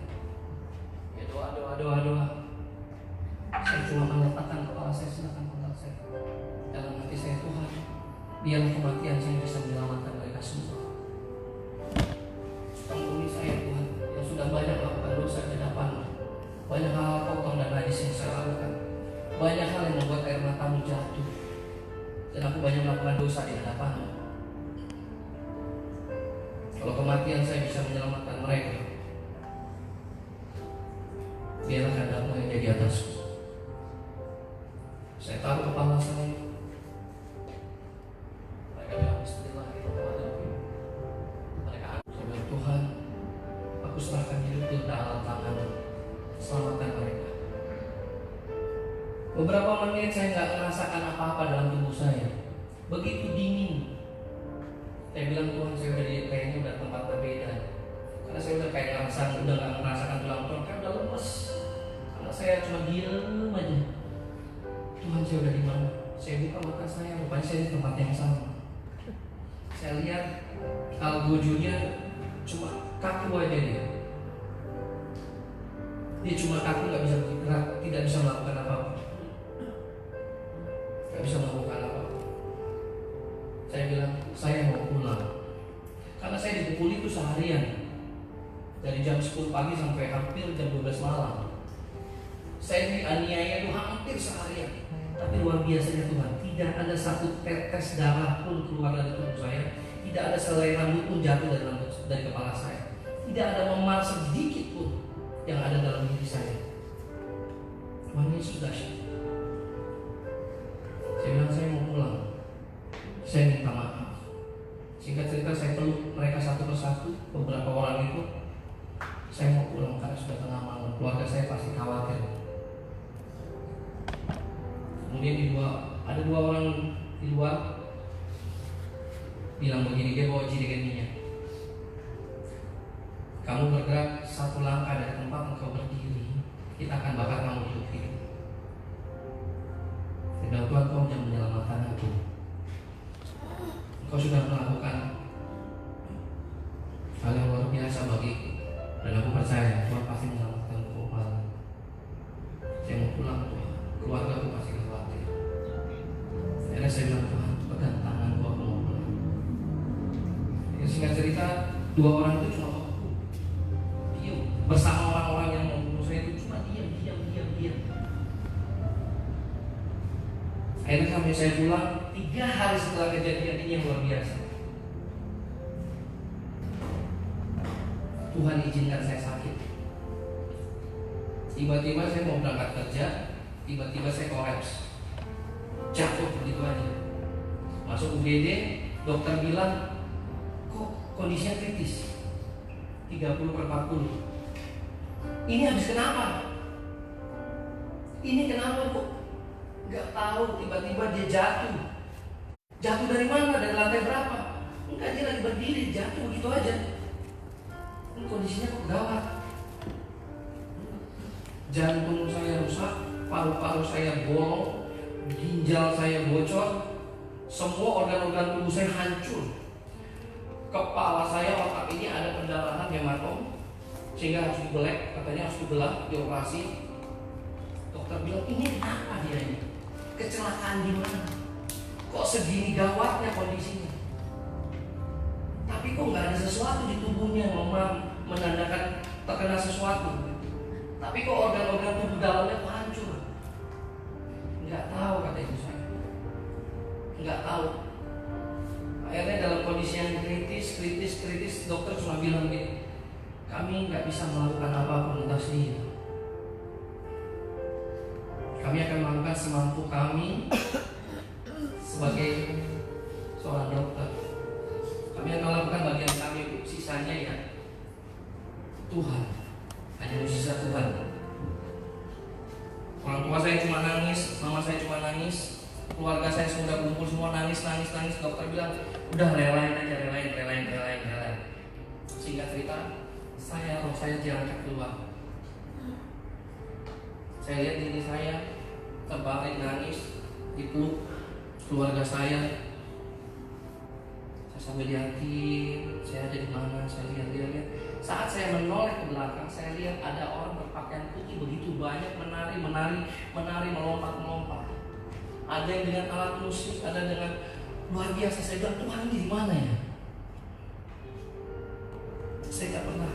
Ya doa. Saya cuma meletakkan kepala saya, silakan pegang saya. Dalam hati saya, Tuhan, biarlah kematian saya bisa menyelamatkan mereka semua. Ampuni saya, Tuhan, yang sudah banyak melakukan dosa di hadapan-Mu. Banyak hal kotor dan najis yang saya lakukan. Banyak hal yang membuat air matamu jatuh. Dan aku banyak melakukan dosa di hadapan-Mu. Kalau kematian saya bisa menyelamatkan mereka, biarlah kehendak-Mu yang jadi atasku. Saya taruh kepala saya. Mereka bilang, Bismillahirrahmanirrahim. Mereka saya bilang, Tuhan, aku serahkan hidupku ke dalam tangan-Mu. Selamatkan mereka. Beberapa menit saya nggak merasakan apa-apa dalam tubuh saya. Begitu dingin. Saya bilang, Tuhan, saya udah kayaknya udah tempat berbeda. Karena saya udah kayak udah nggak merasakan tulang-tulang, kayak udah lemes. Karena saya cuma diem aja. Tuhan, saya udah di mana? Saya buka mata saya, rupanya saya di tempat yang sama. Saya lihat algojonya cuma kaku aja dia. Dia cuma kaku, nggak bisa bergerak, tidak bisa melakukan apa-apa. Nggak bisa melakukan apa-apa. Saya bilang, saya mau pulang. Karena saya dipukuli itu seharian. Dari jam 10 pagi sampai hampir jam 12 malam. Saya dianiaya itu hampir seharian. Tapi luar biasanya Tuhan, tidak ada satu tetes darah pun keluar dari tubuh saya. Tidak ada selai rambut pun jatuh dari kepala saya. Tidak ada memar sedikit pun yang ada dalam diri saya. Tuhan Yesus dahsyat. Saya bilang, saya mau pulang. Saya minta maaf. Singkat cerita, saya peluk mereka satu persatu, beberapa orang itu. Saya mau pulang karena sudah tengah malam. Keluarga saya pasti khawatir. Kemudian ada dua orang di luar bilang begini, dia bawa jerigen minyak. Kamu bergerak satu langkah dari tempat engkau berdiri, kita akan bakar kamu hidup-hidup. Saya bilang, Tuhan, Kau jangan menyelamatkan aku. Engkau sudah melakukan hal yang luar biasa bagiku, dan aku percaya Tuhan pasti menyelamatkan kembali. Saya mau pulang, Tuhan. Keluarga aku pasti khawatir. Akhirnya saya bilang, Tuhan, pegang tanganku, aku mau pulang. Singkat cerita, dua orang itu cuma diam bersama orang-orang yang membunuh saya itu, cuma diam. Akhirnya sampai saya pulang 3 hari setelah kejadian ini yang luar biasa. Tuhan izinkan saya sakit. Tiba-tiba saya mau berangkat kerja, tiba-tiba saya kolaps, jatuh begitu aja. Masuk UGD, dokter bilang, kok kondisinya kritis, 30/40. Ini habis kenapa? Ini kenapa kok? Gak tahu, tiba-tiba dia jatuh. Jatuh dari mana? Dari lantai berapa? Enggak, dia lagi berdiri, jatuh begitu aja. Ini kondisinya kok gawat. Jantung saya rusak, paru-paru saya bolong, ginjal saya bocor, semua organ-organ tubuh saya hancur. Kepala saya, otak ini ada pendarahan hematom, sehingga harus dibelek, katanya harus dibelah, dioperasi. Dokter bilang, ini kenapa dia ini? Kecelakaan di mana? Kok segini gawatnya kondisinya? Tapi kok nggak ada sesuatu di tubuhnya menandakan terkena sesuatu. Tapi kok organ-organ tubuh dalamnya kok hancur? Nggak tahu, kata ibu saya. Nggak tahu. Akhirnya dalam kondisi yang kritis, dokter cuma bilang gini, kami nggak bisa melakukan apapun atas dia. Kami akan melakukan semampu kami sebagai seorang dokter. Kami akan melakukan bagian kami, sisanya ya Tuhan. Hanya mujizat Tuhan. Orang tua saya cuma nangis, mama saya cuma nangis, keluarga saya sudah kumpul semua nangis. Dokter bilang, udah relain aja. Singkat cerita, roh saya diangkat keluar. Saya lihat diri saya terbaring nangis, dipeluk keluarga saya. Saya sambil lihatin, saya ada di mana, saya lihat. Saat saya menoleh ke belakang, saya lihat ada orang berpakaian putih begitu banyak menari, melompat. Ada yang dengan alat musik, ada dengan luar biasa. Saya bilang, Tuhan, ini di mana ya? Saya tidak pernah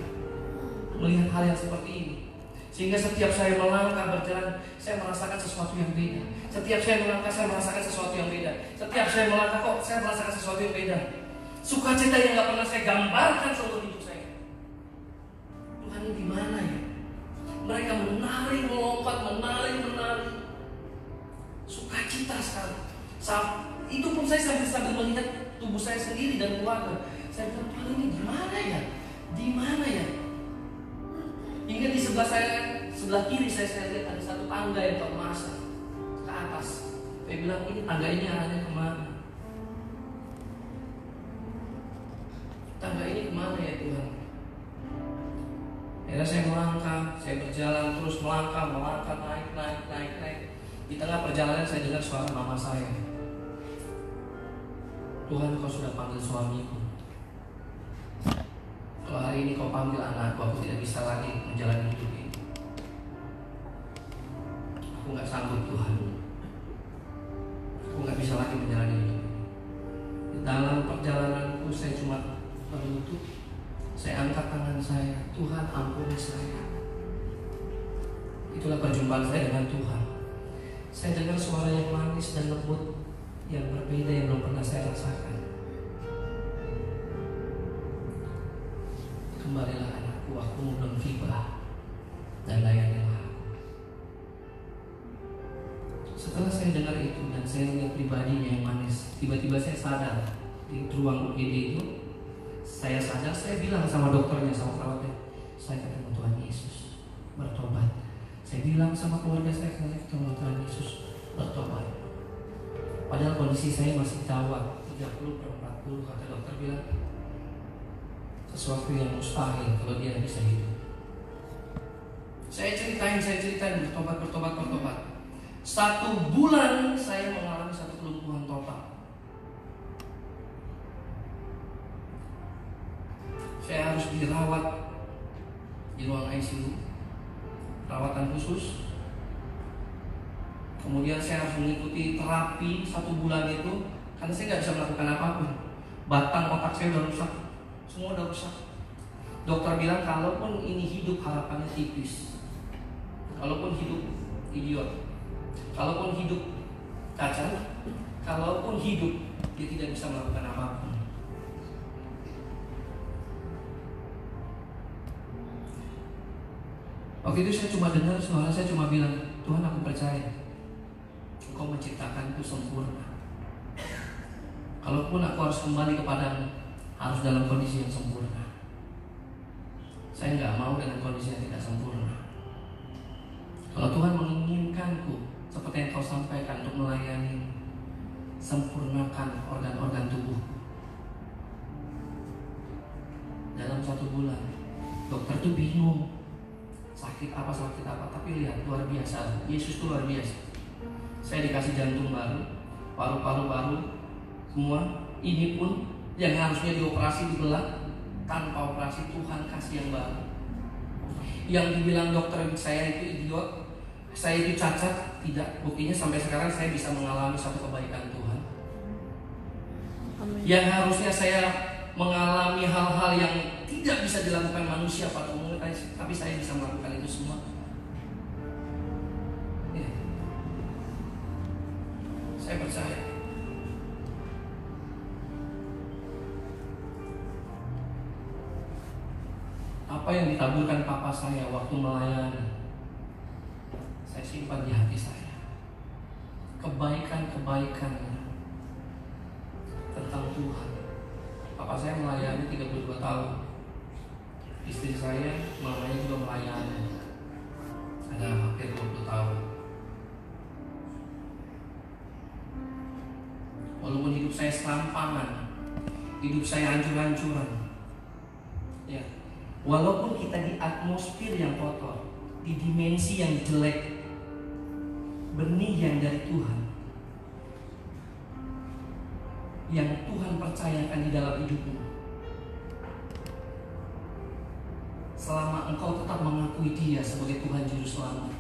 melihat hal yang seperti ini. Sehingga setiap saya melangkah berjalan, saya merasakan sesuatu yang beda. Setiap saya melangkah, saya merasakan sesuatu yang beda. Setiap saya melangkah, saya merasakan sesuatu yang beda. Sukacita yang gak pernah saya gambarkan seluruh hidup saya. Tuhan, ini di mana ya? Mereka menari, melompat, menari. Sukacita sekali. Itu pun saya sambil melihat tubuh saya sendiri dan keluarga. Saya bilang, Tuhan, ini di mana ya? Hingga di sebelah kiri saya lihat ada satu tangga yang tak masa. atas. Saya bilang, ini tangga ini arahnya kemana? Tangga ini kemana ya Tuhan? Akhirnya saya melangkah, saya berjalan terus melangkah, naik. Di tengah perjalanan saya dengar suara mama saya. Tuhan, kau sudah panggil suamiku. Kalau hari ini kau panggil anakku, aku tidak bisa lagi menjalani hidup ini. Aku gak sanggup Tuhan. Aku gak bisa lagi menjalani hidup ini. Di dalam perjalananku saya cuma berlutut. Saya angkat tangan saya, Tuhan ampuni saya. Itulah perjumpaan saya dengan Tuhan. Saya dengar suara yang manis dan lembut, yang berbeda, yang belum pernah saya rasakan. Kembalilah anakku, waktumu belum tiba, dan layanilah aku. Setelah saya dengar itu dan saya lihat pribadinya yang manis, tiba-tiba saya sadar di ruang UGD itu. Saya sadar, saya bilang sama dokternya, sama perawatnya, saya ketemu Tuhan Yesus, bertobat. Saya bilang sama keluarga saya ketemu Tuhan Yesus, bertobat. Padahal kondisi saya masih gawat, 30/40, kata dokter bilang sesuatu yang mustahil kalau dia bisa hidup. Saya ceritain, bertobat. 1 bulan saya mengalami satu kelumpuhan total. Saya harus dirawat di ruang ICU, perawatan khusus. Kemudian saya harus mengikuti terapi 1 bulan itu, karena saya nggak bisa melakukan apapun. Batang otak saya udah rusak, semua udah rusak. Dokter bilang kalaupun ini hidup harapannya tipis, kalaupun hidup idiot, kalaupun hidup cacat, kalaupun hidup dia tidak bisa melakukan apapun. Waktu itu saya cuma dengar suara saya cuma bilang, Tuhan aku percaya Engkau menciptakanku sempurna. Kalaupun aku harus kembali kepadamu, harus dalam kondisi yang sempurna. Saya nggak mau dengan kondisi yang tidak sempurna. Kalau Tuhan menginginkanku seperti yang kau sampaikan untuk melayani, sempurnakan organ-organ tubuhku. Dalam 1 bulan, dokter tuh bingung. Sakit apa, tapi lihat luar biasa. Yesus itu luar biasa. Saya dikasih jantung baru, paru-paru baru, semua. Ini pun yang harusnya dioperasi dibelah, tanpa operasi Tuhan kasih yang baru. Yang dibilang dokter saya itu idiot, saya itu cacat, tidak. Buktinya sampai sekarang saya bisa mengalami satu kebaikan Tuhan. Amin. Yang harusnya saya mengalami hal-hal yang tidak bisa dilakukan manusia pada umumnya, tapi saya bisa melakukan itu semua. Ya. Saya percaya. Apa yang ditaburkan papa saya waktu melayani, saya simpan di hati saya. Kebaikan-kebaikan tentang Tuhan. Papa saya melayani 32 tahun. Istri saya, mamanya juga melayani. Ada hampir 20 tahun. Walaupun hidup saya serampangan, hidup saya hancur-hancuran, ya. Walaupun kita di atmosfer yang kotor, di dimensi yang jelek, benih yang dari Tuhan, yang Tuhan percayakan di dalam hidupmu, selama engkau tetap mengakui Dia sebagai Tuhan Juru Selamat,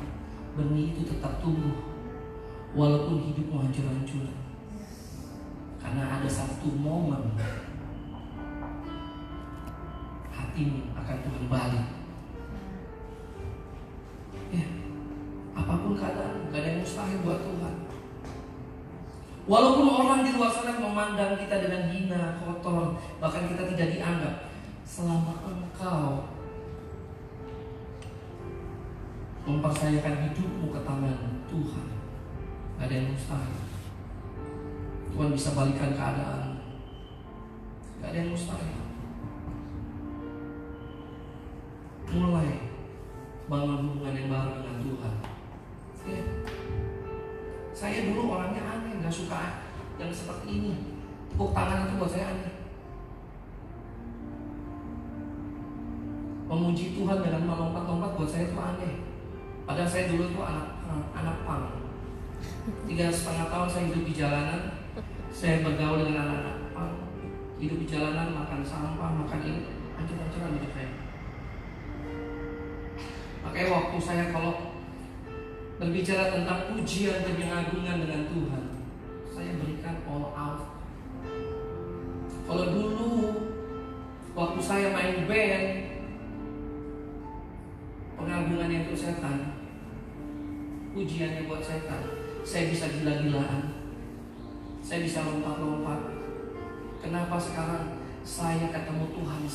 benih itu tetap tumbuh walaupun hidupmu hancur-hancuran. Karena ada satu momen hatimu akan Tuhan balik. Ya, apapun keadaan, gak ada yang mustahil buat Tuhan. Walaupun orang di luar sana memandang kita dengan hina, kotor, bahkan kita tidak dianggap, selama engkau mempercayakan hidupmu ke tangan Tuhan, gak ada yang mustahil. Tuhan bisa balikan keadaan, gak ada yang mustahil. Mulai bangun hubungan yang baru dengan Tuhan. Ya. Saya dulu orangnya aneh, nggak suka yang seperti ini. Tepuk tangan itu buat saya aneh. Memuji Tuhan dengan melompat-lompat buat saya itu aneh. Padahal saya dulu itu anak pang. 3,5 tahun saya hidup di jalanan. Saya bergaul dengan anak-anak pang. Hidup di jalanan, makan sampah, makan ini, hancur-hancuran hidup saya. Makanya waktu saya kalau berbicara tentang pujian dan pengagungan dengan Tuhan, saya berikan all out. Kalau dulu waktu saya main band, pengagungannya untuk setan, pujiannya buat setan, saya bisa gila-gilaan, saya bisa lompat-lompat. Kenapa sekarang saya ketemu Tuhan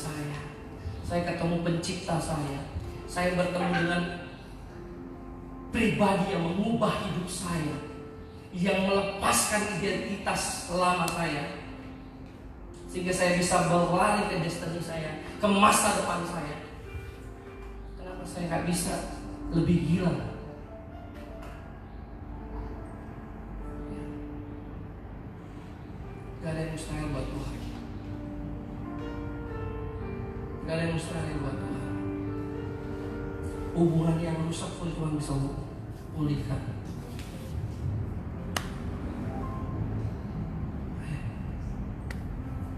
saya ketemu pencipta saya bertemu dengan pribadi yang mengubah hidup saya, yang melepaskan identitas lama saya, sehingga saya bisa berlari ke destiny saya, ke masa depan saya. Kenapa saya gak bisa lebih gila? Gak ada yang mustahil buat Tuhan. Gak ada yang mustahil buat Tuhan. Hubungan yang rusak pun Tuhan bisa pulihkan.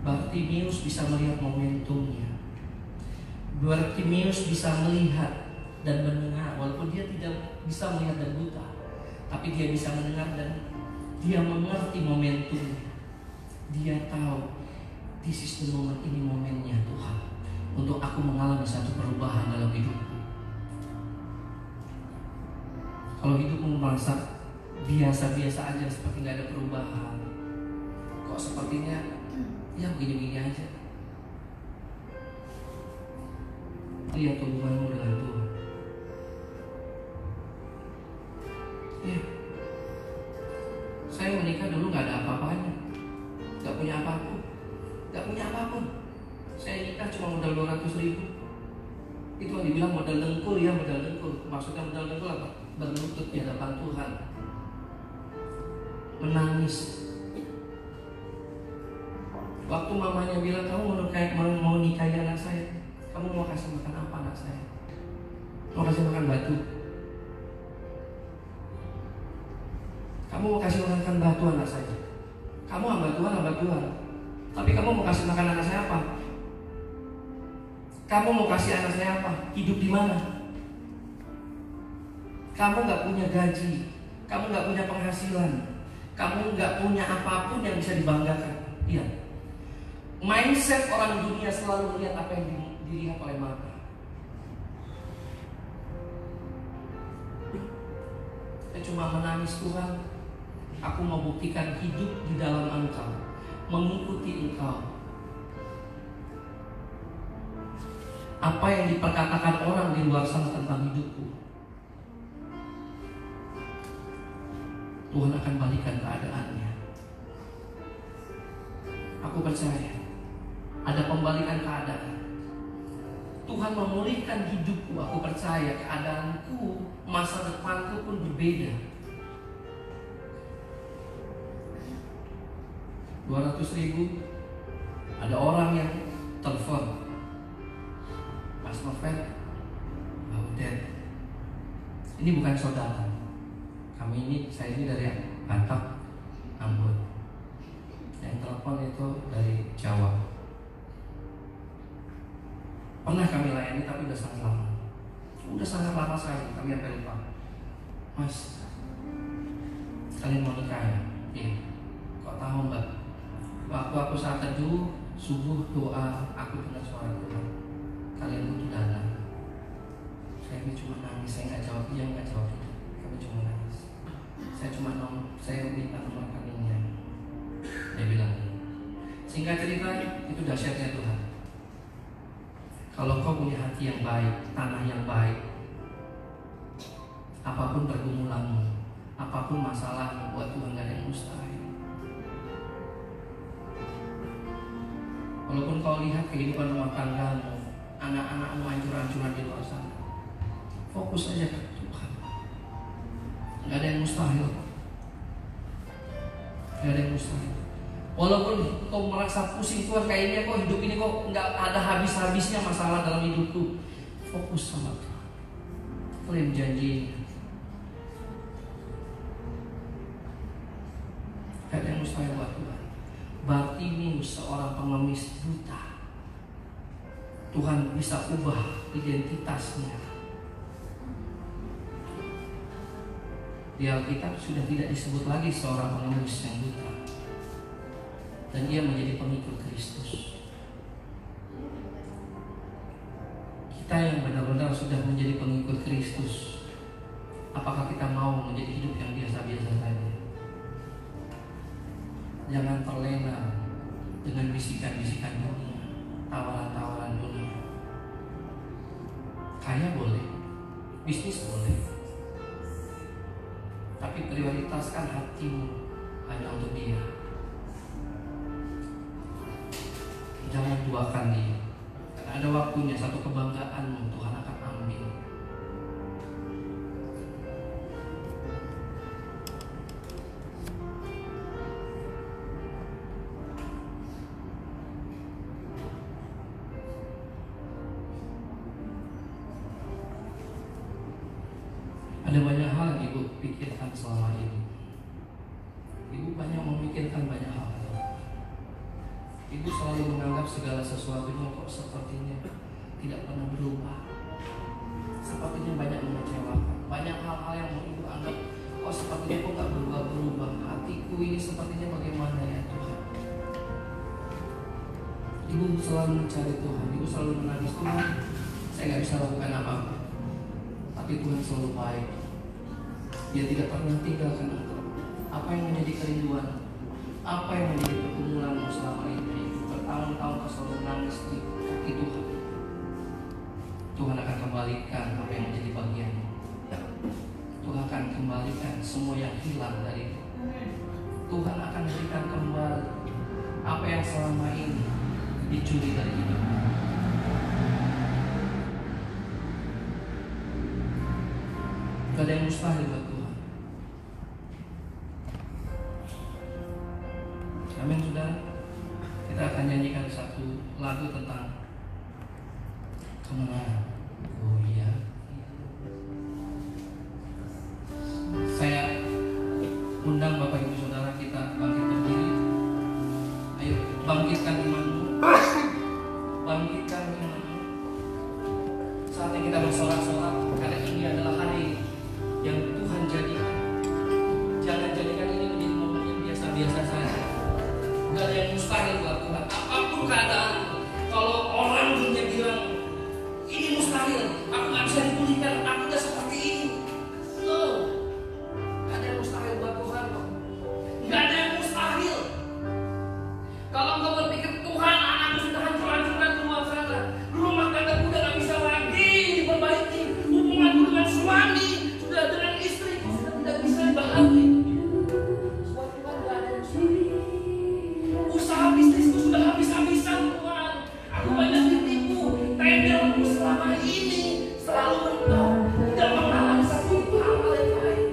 Bartimeus bisa melihat momentumnya. Bartimeus bisa melihat dan mendengar, walaupun dia tidak bisa melihat dan buta, tapi dia bisa mendengar dan dia mengerti momentumnya. Dia tahu this is the moment, ini momennya Tuhan untuk aku mengalami satu perubahan dalam hidupku. Kalau hidupmu merasa biasa-biasa aja, seperti gak ada perubahan, kok sepertinya ya begini-begini aja, lihat hubunganmu dengan Tuhan. Ya, saya menikah dulu gak ada apa-apanya, gak punya apapun. Saya nikah cuma modal 200.000. Itu yang dibilang modal dengkul, ya modal dengkul. Maksudnya modal dengkul apa? Berlutut di hadapan Tuhan, menangis. Waktu mamanya bilang, kamu mau nikahi anak saya, kamu mau kasih makan apa anak saya? Mau kasih makan batu? Kamu mau kasih makan batu anak saya? Kamu hamba Tuhan. Tapi kamu mau kasih makan anak saya apa? Kamu mau kasih anak saya apa? Hidup di mana? Kamu gak punya gaji, kamu gak punya penghasilan, kamu gak punya apapun yang bisa dibanggakan. Iya. Mindset orang dunia selalu melihat apa yang dilihat oleh mata. Saya cuma menangis, Tuhan, aku mau buktikan hidup di dalam Engkau, mengikuti Engkau. Apa yang diperkatakan orang di luar sana tentang hidupku, Tuhan akan balikan keadaannya. Aku percaya ada pembalikan keadaan. Tuhan memulihkan hidupku. Aku percaya keadaanku, masa depanku pun berbeda. 200.000. Ada orang yang telepon, Mas Novel, Baudet, ini bukan saudara. Saya ini dari Batak, Ambon. Yang telepon itu dari Jawa. Pernah kami layani, tapi udah sangat lama sekali. Kami sampai lupa. Mas, kalian mau nikah ya? Iya. Kok tahu Mbak? Waktu aku saat teduh, subuh doa, aku dengar suara Tuhan, kalian butuh dana. Saya ini cuma nangis, saya nggak jawab iya, nggak jawab itu. Kami cuma nangis. Saya minta nomor rekeningnya. Dia bilang, singkat cerita, itu dahsyatnya Tuhan. Kalau kau punya hati yang baik, tanah yang baik, apapun pergumulanmu, apapun masalahmu, buat Tuhan gak ada yang mustahil. Walaupun kau lihat kehidupan rumah tanggamu, anak-anakmu hancur-hancuran di luar sana, fokus aja ke Tuhan. Gak ada yang mustahil. Gak ada yang mustahil. Walaupun kau merasa pusing, Tuhan kayaknya kok hidup ini kok nggak ada habis-habisnya masalah dalam hidupku, fokus sama Tuhan. Klaim janji. Gak ada yang mustahil buat Tuhan. Bartimeus seorang pengemis buta, Tuhan bisa ubah identitasnya. Di Alkitab sudah tidak disebut lagi seorang pengemis yang buta, dan ia menjadi pengikut Kristus. Kita yang benar-benar sudah menjadi pengikut Kristus, apakah kita mau menjadi hidup yang biasa-biasa saja? Jangan terlena dengan bisikan-bisikan dunia, tawaran-tawaran dunia. Kaya boleh, bisnis boleh, tapi prioritaskan hatimu hanya untuk Dia. Jangan duakan Dia. Karena ada waktunya satu kebanggaanmu Tuhan akan ambil. Ada banyak hal yang ibu pikirkan selama ini. Ibu banyak memikirkan banyak hal. Ibu selalu menganggap segala sesuatunya kok sepertinya tidak pernah berubah. Sepertinya banyak mengecewakan. Banyak hal-hal yang ibu anggap kok sepertinya kok gak berubah-berubah. Hatiku ini sepertinya bagaimana ya Tuhan. Ibu selalu mencari Tuhan. Ibu selalu menangis, Tuhan, saya gak bisa lakukan apa-apa, tapi Tuhan selalu baik. Dia tidak pernah tinggalkan engkau. Apa yang menjadi kerinduan, apa yang menjadi pergumulanmu selama ini? Bertahun-tahun kau selalu menangis di kaki Tuhan. Tuhan akan kembalikan apa yang menjadi bagianmu. Tuhan akan kembalikan semua yang hilang darimu. Tuhan akan berikan kembali apa yang selama ini dicuri dari hidupmu. Gak ada yang mustahil buat Tuhan. Amin, saudara. Kita akan nyanyikan satu lagu tentang kemenangan. Oh iya. Saya undang Bapak Ibu Saudara kita bangkit berdiri. Ayo bangkitkan imanmu. Bangkitkan imanmu. Saatnya kita bersorak-sorak karena ini adalah hari yang Tuhan jadikan. Jangan jadikan ini menjadi momen yang biasa-biasa saja. Gak ada yang mustahil buat Tuhan. Apapun keadaan, kalau orang dunia bilang ini mustahil, aku gak bisa dipulihkan, aku udah seperti ini. No, gak ada yang mustahil buat Tuhan kok. Gak ada yang mustahil. Kalau engkau berpikir Tuhan, anakku sudah hancur-hancuran di luar sana, rumah tanggaku udah gak bisa lagi diperbaiki, hubunganku dengan suami, sudah dengan istriku sudah tidak bisa dibaharui. Buat Tuhan gak ada yang mustahil. Usaha bisnisku sudah habis-habisan Tuhan. Aku banyak ditipu. Tenderku selama ini selalu mentok. Tidak mengalami satu hal yang baik.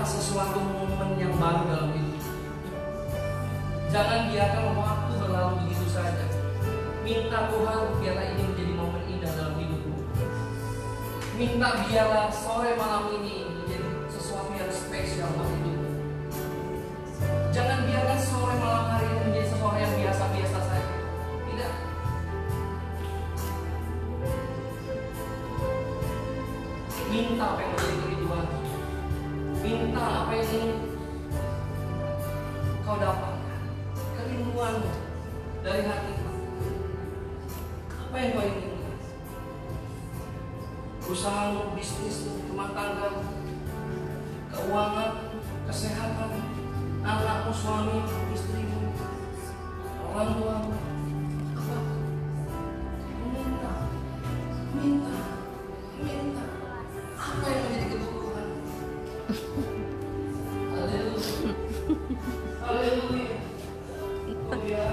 sesuatu momen yang baru dalam hidup. Jangan biarkan waktu berlalu begitu saja. Minta Tuhan biarlah ini menjadi momen indah dalam hidupmu. Minta biarlah sore malam ini menjadi sesuatu yang spesial dalam hidupmu. Jangan biarkan sore malam hari ini menjadi sesuatu yang biasa-biasa saja. Tidak. Minta apa yang menjadi kerinduan. Minta apa yang ingin kau dapatkan. Kerinduan dari hatimu. Apa yang kau inginkan? Usahamu, bisnismu, rumah tangga, keuangan, kesehatan, anakmu, suami, istrimu, orang tuamu. Apa? Minta, minta, minta. Apa yang menjadi kebutuhan? Haleluya. Haleluya. Oh ya,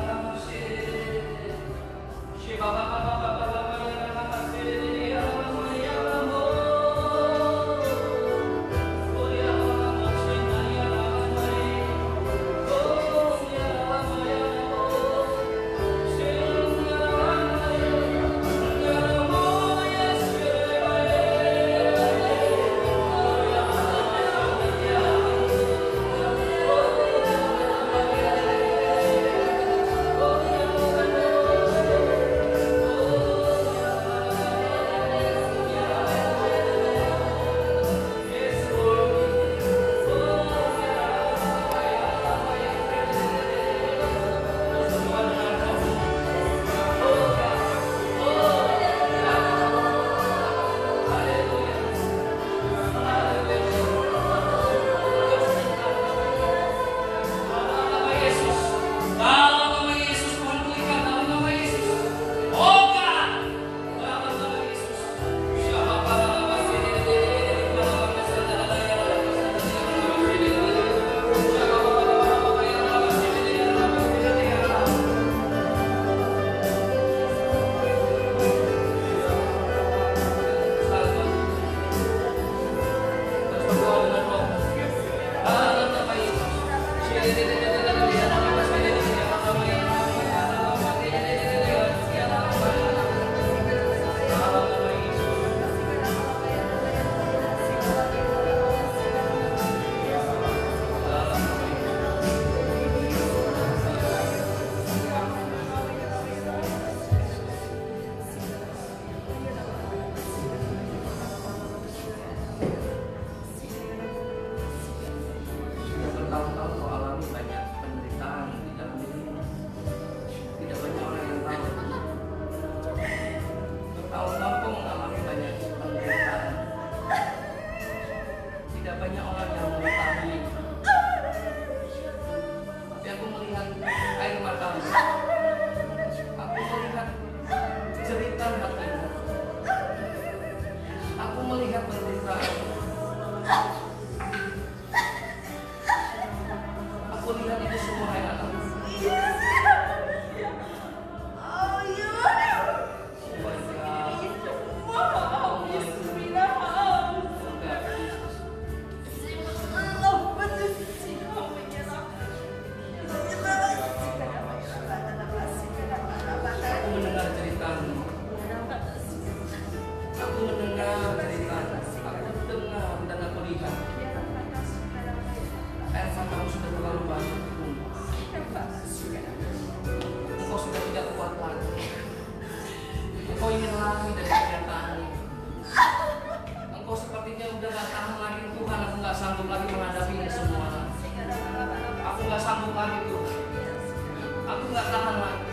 sanggup lagi menghadapi ini semua. Aku nggak sanggup lagi Tuhan. Aku nggak tahan lagi.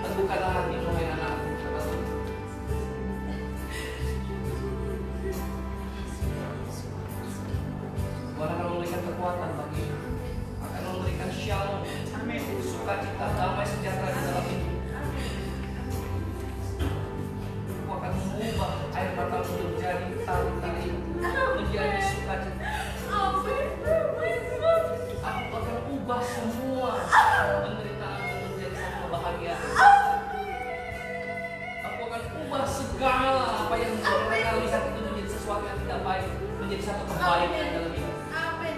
Teguhkanlah hatimu hai anakku. Tuhan akan memberikan kekuatan bagimu, akan memberikan shalom, sukacita, damai sejahtera di dalam hidup. Aku akan mengubah air matamu menjadi tali-tali, menjadi sukacita. Aku akan ubah semua penderitaanmu menjadi satu kebahagiaan. Aku akan ubah segala apa yang mereka lihat itu menjadi sesuatu yang tidak baik, menjadi satu kebaikan dalam hidup. Amin.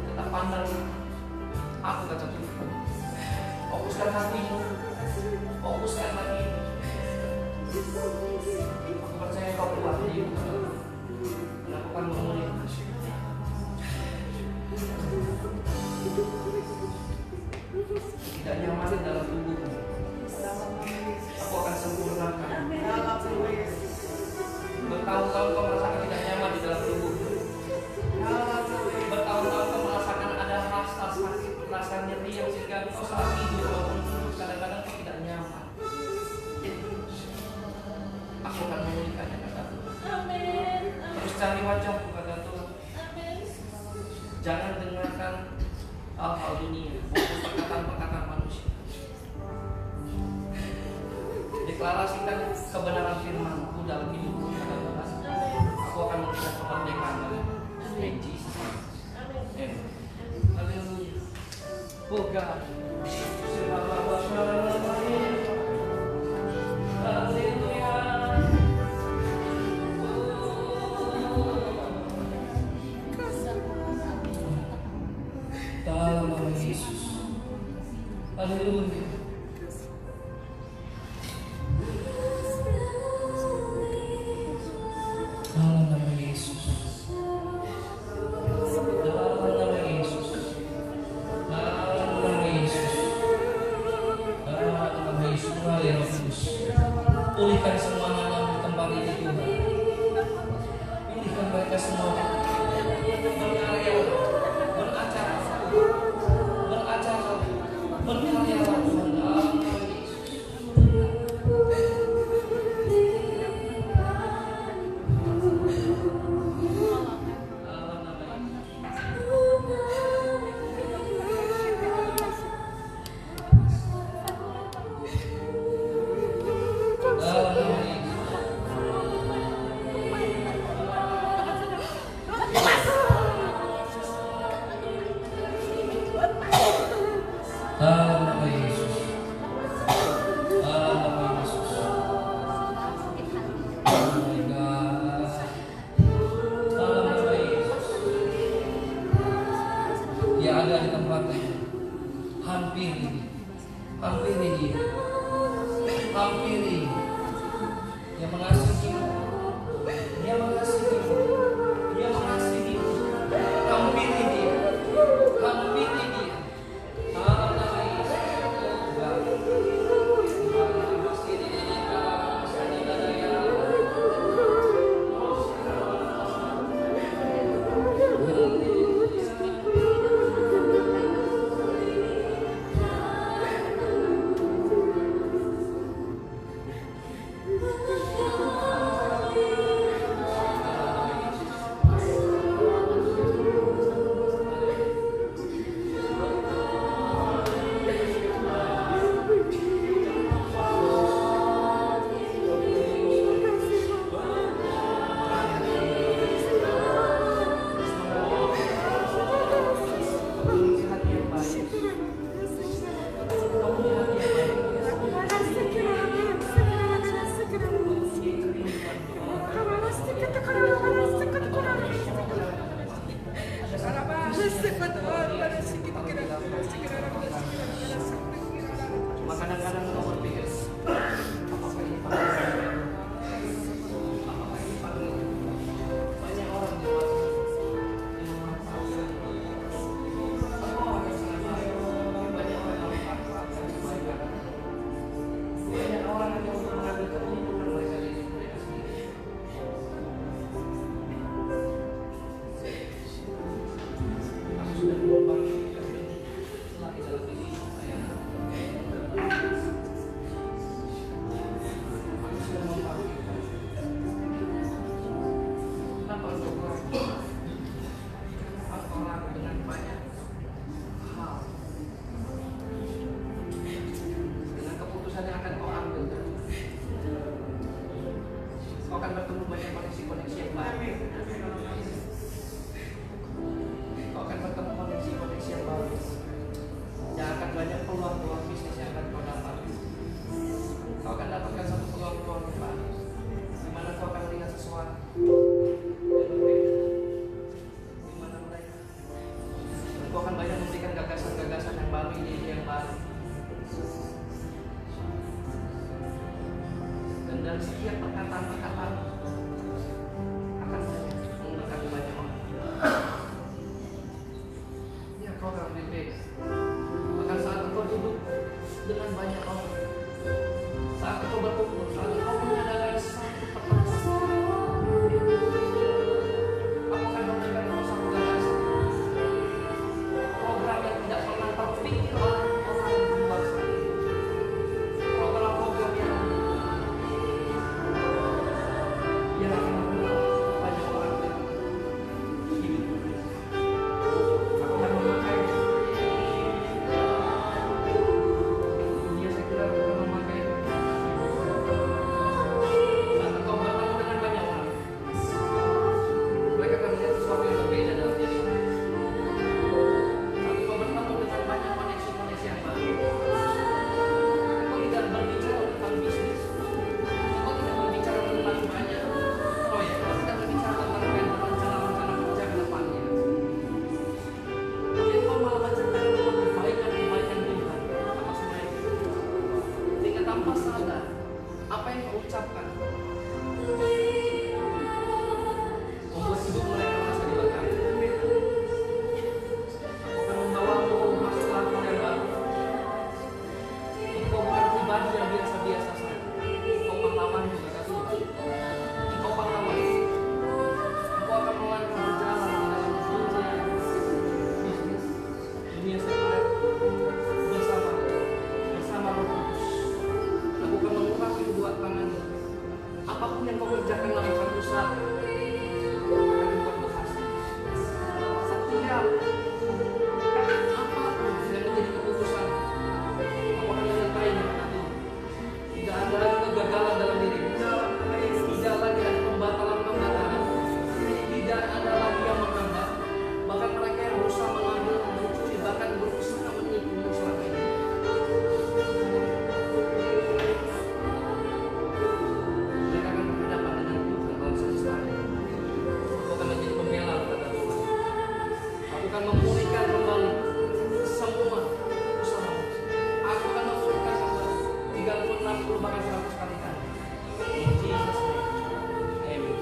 Tetap pandang aku, kata Tuhan. Fokuskan hatimu, fokuskan lagi. Aku percaya kau kuat di hidup kamu. Dan aku akan memulihkan. Tidak nyaman dalam tubuhmu, aku akan sempurnakan. Bertahun-tahun kau merasakan tidak nyaman di dalam tubuhmu. Bertahun-tahun kau merasakan ada rasa sakit, rasa nyeri yang sehingga kau saat tidur maupun kadang-kadang kau tidak nyaman. Aku akan memulihkannya, kata Tuhan. Terus cari wajahku, kata Tuhan. Jangan dengarkan hal-hal dunia, fokus perkataan-perkataan manusia. Deklarasikan kebenaran firman-Ku dalam hidupku, kata Tuhan. Aku akan memberikan kemerdekaan bagimu. In Jesus' name. Haleluya. Oh God. Haleluya. Dalam nama Yesus. Haleluya. Dalam nama Yesus. Dalam nama Yesus. Dalam nama Yesus. Dalam nama Yesus. Haleluya. Pulihkan semua anak di tempat ini Tuhan. Pulihkan mereka semua. Berkarya, beracara, berkarya Tuhan. Dalam nama Yesus. Dalam nama Yesus. Dalam nama Yesus. Oh my God. Dalam nama Yesus. Dia ada di tempat ini. Hampiri dia. Hampiri dia. Hampiri. Dia mengasihi. Dia mengasihi. Dia mengasihi. Hampiri dia. Hampiri dia. Dalam nama Yesus. dan setiap perkataan-perkataan akan memberkati banyak orang. Ya, kau akan berbeda. Bahkan saat engkau duduk dengan banyak orang, saat engkau berkumpul, saat engkau mengadakan satu pertemuan, apakah memberikan kau satu gagasan, program yang tidak pernah terpikir oleh orang di luar sana, program yang akan membuat banyak orang hidup. Aku akan memakai dia, saya kira akan memakai saat engkau bertemu dengan banyak orang, mereka akan melihat sesuatu yang berbeda dalam diri. Saat engkau bertemu dengan banyak koneksi-koneksi yang baru, engkau tidak berbicara tentang bisnis, engkau tidak berbicara tentang banyak proyek, engkau tidak berbicara tentang rencana-rencana kerja ke depannya. Tapi engkau malah menceritakan tentang kebaikan-kebaikan Tuhan atas mereka. Sehingga tanpa sadar, apa yang kau ucapkan membuat hidup mereka merasa diberkati. Akan membawamu masuk lakon yang baru. Engkau bukan pribadi yang biasa-biasa saja. Engkau pahlawan juga, kata Tuhan. Engkau pahlawan. Engkau akan melangkah berjalan di dalam dunia bisnis, dunia sekuler bersama Roh Kudus. Aku akan mengurapi kedua tanganmu. Apapun yang kau kerjakan dalam satu saat akan engkau berhasil. Setiap apapun yang menjadi keputusan, kau akan menyertainya, kata Tuhan. Tidak ada lagi kegagalan dalam dirimu. Tidak lagi ada pembatalan-pembatalan. Tidak ada lagi yang menghambat. Bahkan mereka yang berusaha mengambil, mencuri, bahkan berusaha menipumu selama ini. Mereka akan berhadapan dengan Tuhan dalam semesta ini. Aku akan menjadi pembela, kata Tuhan. Aku akan memulihkan kembali semua usahamu. Aku akan memulihkan kembali 30, 60, bahkan 100 kali kali. In Jesus' name. Amen.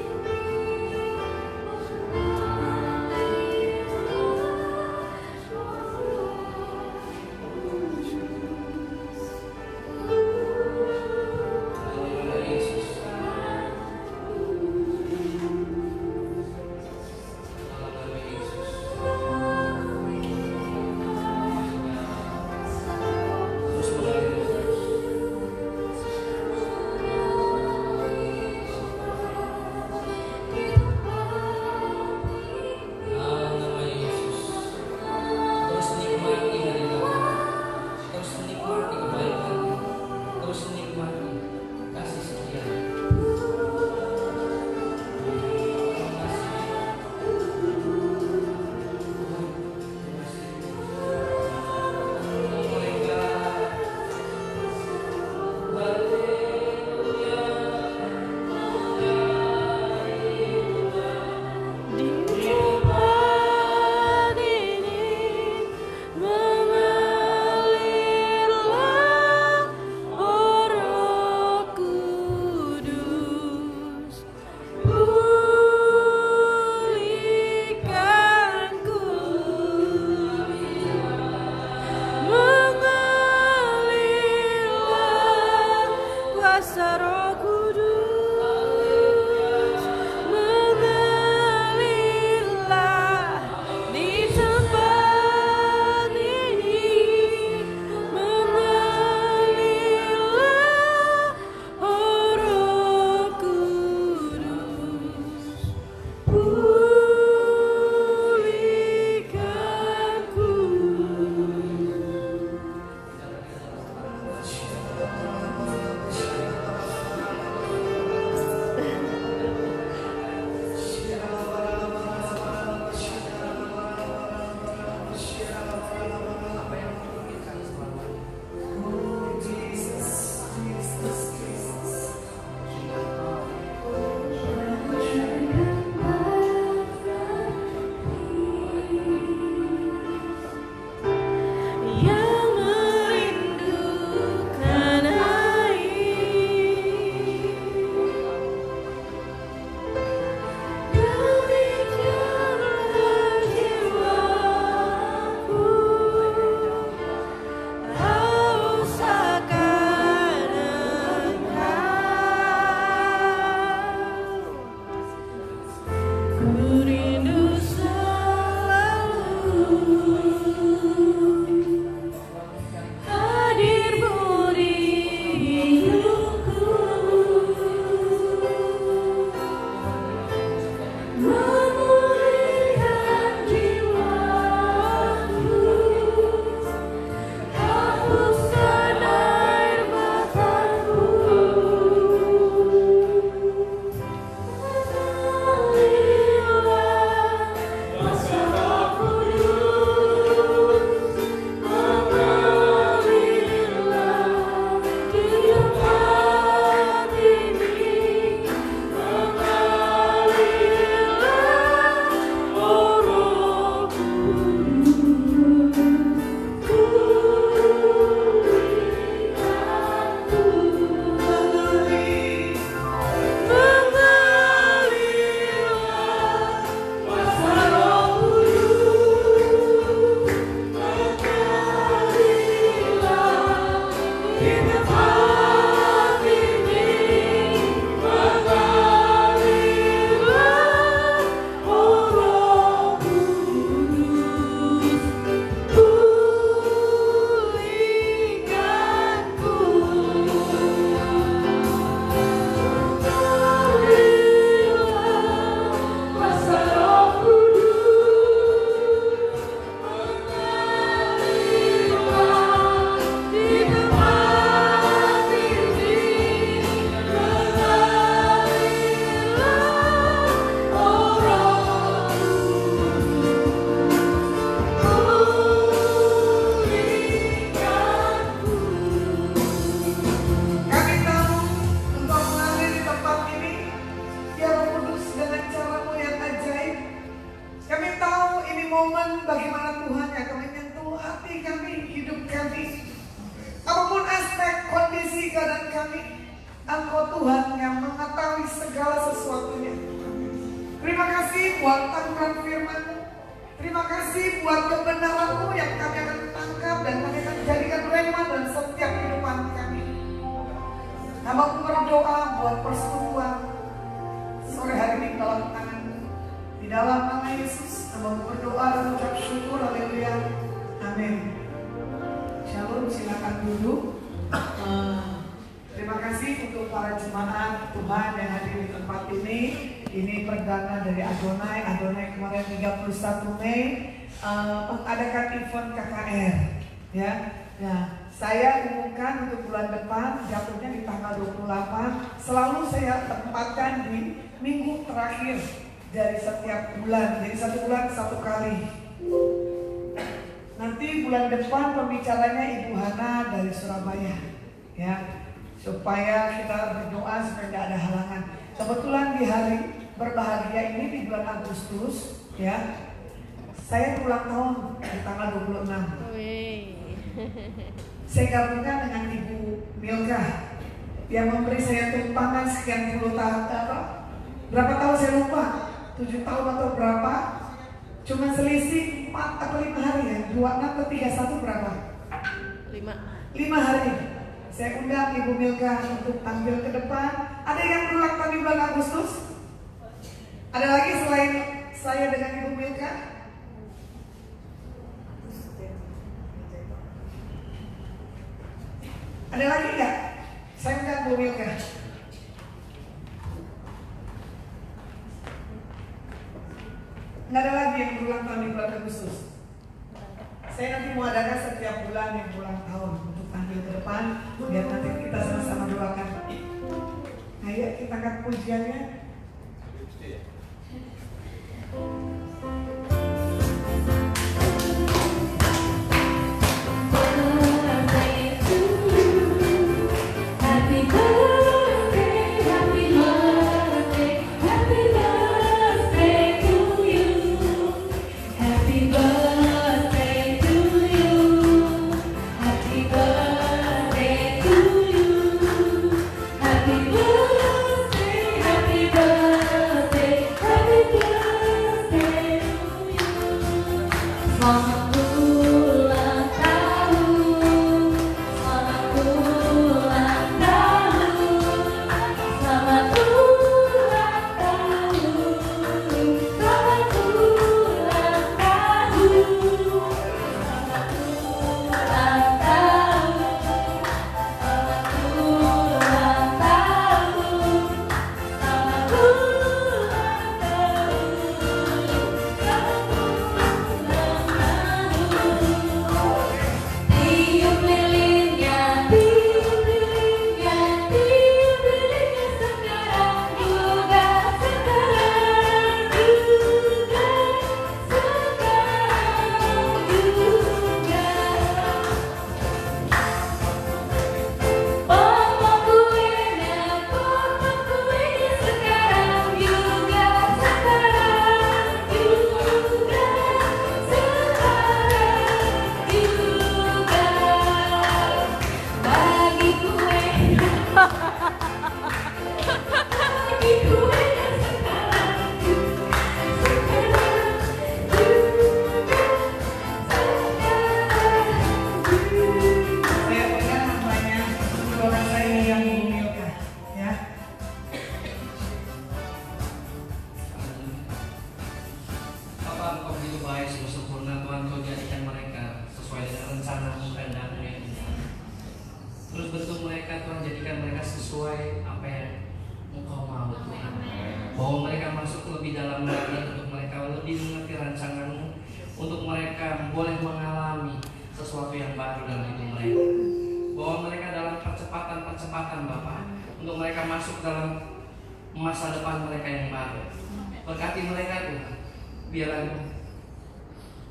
Dalam nama Yesus. Dalam nama Yesus. Terus mengalir terus. Dalam nama Yesus. Terus nikmati hari ini. Terus nikmati kebaikan. Terus nikmati kasih setia. Di tempat ini mengalirlah Engkau Tuhan yang mengetahui segala sesuatunya. Terima kasih buat aturan firman-Mu. Terima kasih buat kebenaran-Mu yang kami akan tangkap dan kami akan jadikan rema dalam setiap kehidupan kami. Hamba-Mu berdoa buat persekutuan sore hari ini dalam tangan-Mu. Di dalam nama Yesus, Hamba-Mu berdoa dan ucap syukur. Haleluya. Amin. Shalom, silakan duduk. Terima kasih untuk para jemaat Tuhan yang hadir di tempat ini. Ini perdana dari Adonai kemarin 31 Mei mengadakan event KKR. Ya, nah saya umumkan untuk bulan depan jatuhnya di tanggal 28. Selalu saya tempatkan di minggu terakhir dari setiap bulan. Jadi satu bulan satu kali. Nanti bulan depan pembicaranya Ibu Hana dari Surabaya. Ya. Supaya kita berdoa supaya tidak ada halangan. Kebetulan di hari berbahagia ini di bulan Agustus, ya, saya ulang tahun di tanggal 26. Saya gabungkan dengan Ibu Milka yang memberi saya tumpangan sekian puluh tahun. Berapa tahun saya lupa, 7 tahun atau berapa? Cuma selisih 4 atau 5 hari ya. 26 ke 31 berapa? 5 hari. Saya undang Ibu Milka untuk tampil ke depan. Ada yang berulang tahun di bulan Agustus? Ada lagi selain saya dengan Ibu Milka? Ada lagi nggak? Saya undang Ibu Milka. Nggak ada lagi yang berulang tahun di bulan Agustus. Saya nanti mau adakan setiap bulan yang ulang tahun untuk tampil ke depan, biar nanti kita sama-sama doakan. Ayo kita angkat pujiannya.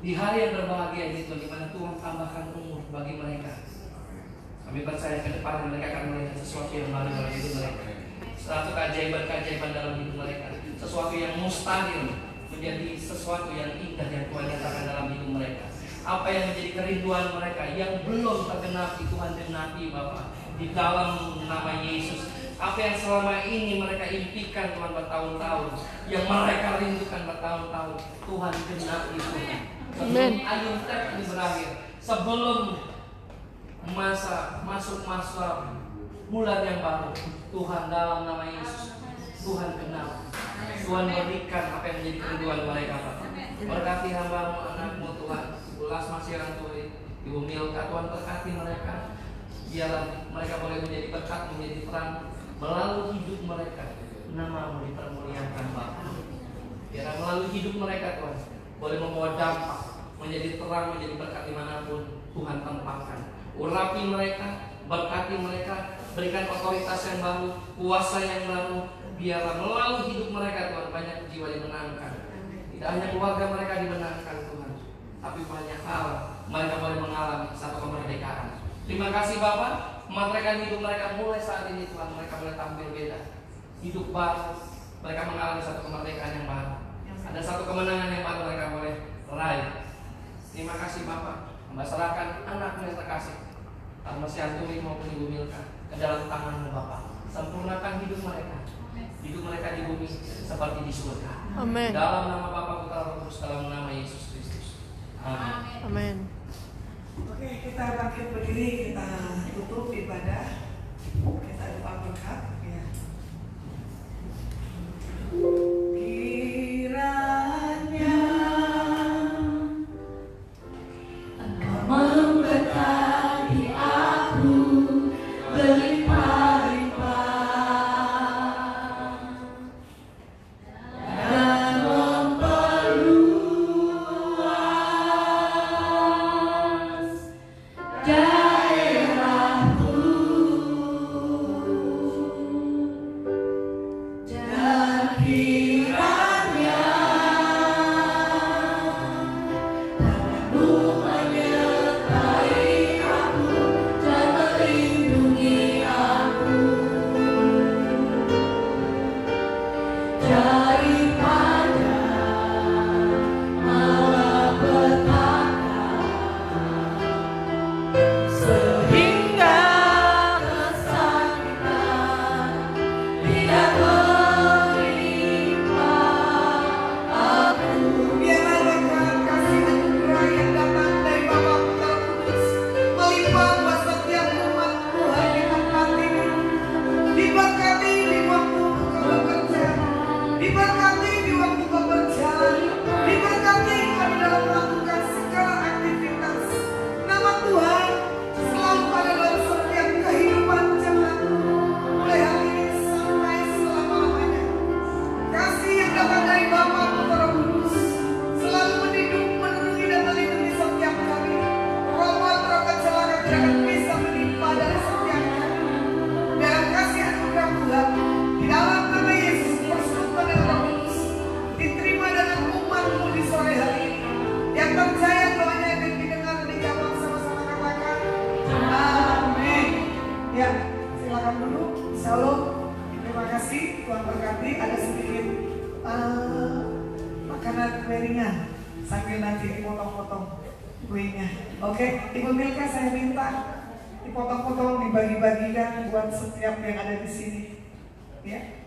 Di hari yang berbahagia ini Tuhan, di mana Tuhan tambahkan umur bagi mereka. Kami percaya ke depan mereka akan melihat sesuatu yang baru dalam hidup mereka. Suatu keajaiban dalam hidup mereka. Sesuatu yang mustahil menjadi sesuatu yang indah yang Tuhan nyatakan dalam hidup mereka. Apa yang menjadi kerinduan mereka yang belum tergenapi, Tuhan genapi Bapa. di dalam nama Yesus. Apa yang selama ini mereka impikan Tuhan bertahun-tahun, yang mereka rindukan bertahun-tahun, Tuhan genapi Tuhan. Sebelum ayun tek ini berakhir, sebelum masuk masa bulan yang baru, Tuhan dalam nama Yesus, Tuhan genapi. Tuhan berikan apa yang menjadi kerinduan mereka, Bapak. Berkati hamba-Mu, anak-Mu Tuhan, ulas masih orang tua, Ibu Milka, Tuhan berkati mereka. Biarlah mereka boleh menjadi berkat, menjadi terang melalui hidup mereka. Nama-Mu dipermuliakan, Bapa. Biarlah melalui hidup mereka, Tuhan, boleh membawa dampak, menjadi terang, menjadi berkat dimanapun Tuhan tempatkan. Urapi mereka, berkati mereka, berikan otoritas yang baru, kuasa yang baru. Biarlah melalui hidup mereka, Tuhan, banyak jiwa dimenangkan. Tidak hanya keluarga mereka dimenangkan, Tuhan, tapi banyak hal mereka boleh mengalami satu kemerdekaan. Terima kasih Bapak, memerintahkan hidup mereka mulai saat ini, Tuhan, mereka boleh tampil beda. Hidup baru, mereka mengalami satu kemerdekaan yang baru. Ada satu kemenangan yang baru mereka boleh raih. Terima kasih Bapak, serahkan anak-Mu yang terkasih, Mas Yanturi maupun Ibu Milka, ke dalam tangan-Mu Bapak. Sempurnakan hidup mereka di bumi seperti di surga. Amin. Dalam nama Bapa, Putra, Roh Kudus, dalam nama Yesus Kristus. Amin. Amin. Oke, kita bangkit berdiri, kita tutup ibadah, kita doa berkat. Ya. Kiranya Engkau memberkati aku berlimpah-limpah dan memperluas daerahku, dan kiranya tangan-Mu menyertai aku dan melindungi aku daripada malapetaka, sehingga kesakitan tidak menimpa aku. biarlah berkat kasih anugerah yang datang dari Bapa, Putra, Roh Kudus melimpah buat setiap umat Tuhan di tempat ini. Diberkati di waktu Engkau bekerja, diberkati di waktu Engkau berjalan, diberkati Engkau di dalam melakukan segala aktivitas. Nama Tuhan selalu ada dalam setiap kehidupan jemaat, mulai hari ini sampai selama-lamanya. Kasih yang datang dari Bapa, Putra, Roh Kudus selalu mendidik, menerangi dan melindungi setiap kami. Roh kecelakaan tidak akan bisa menimpa dari setiap kami. Dalam kasih anugerah Tuhan, di dalam nama Yesus, persekutuan dengan Roh Kudus diterima dengan umat-Mu di sore hari ini. Yang percaya doanya akan didengar dan dijawab, sama-sama katakan amin. Ya, silakan duduk. Shalom. Terima kasih, Tuhan berkati. Ada sedikit makanan kue ringan sambil nanti dipotong-potong kuenya. Oke, Ibu Milka, saya minta dipotong-potong, dibagi-bagikan buat setiap yang ada di sini. Ya.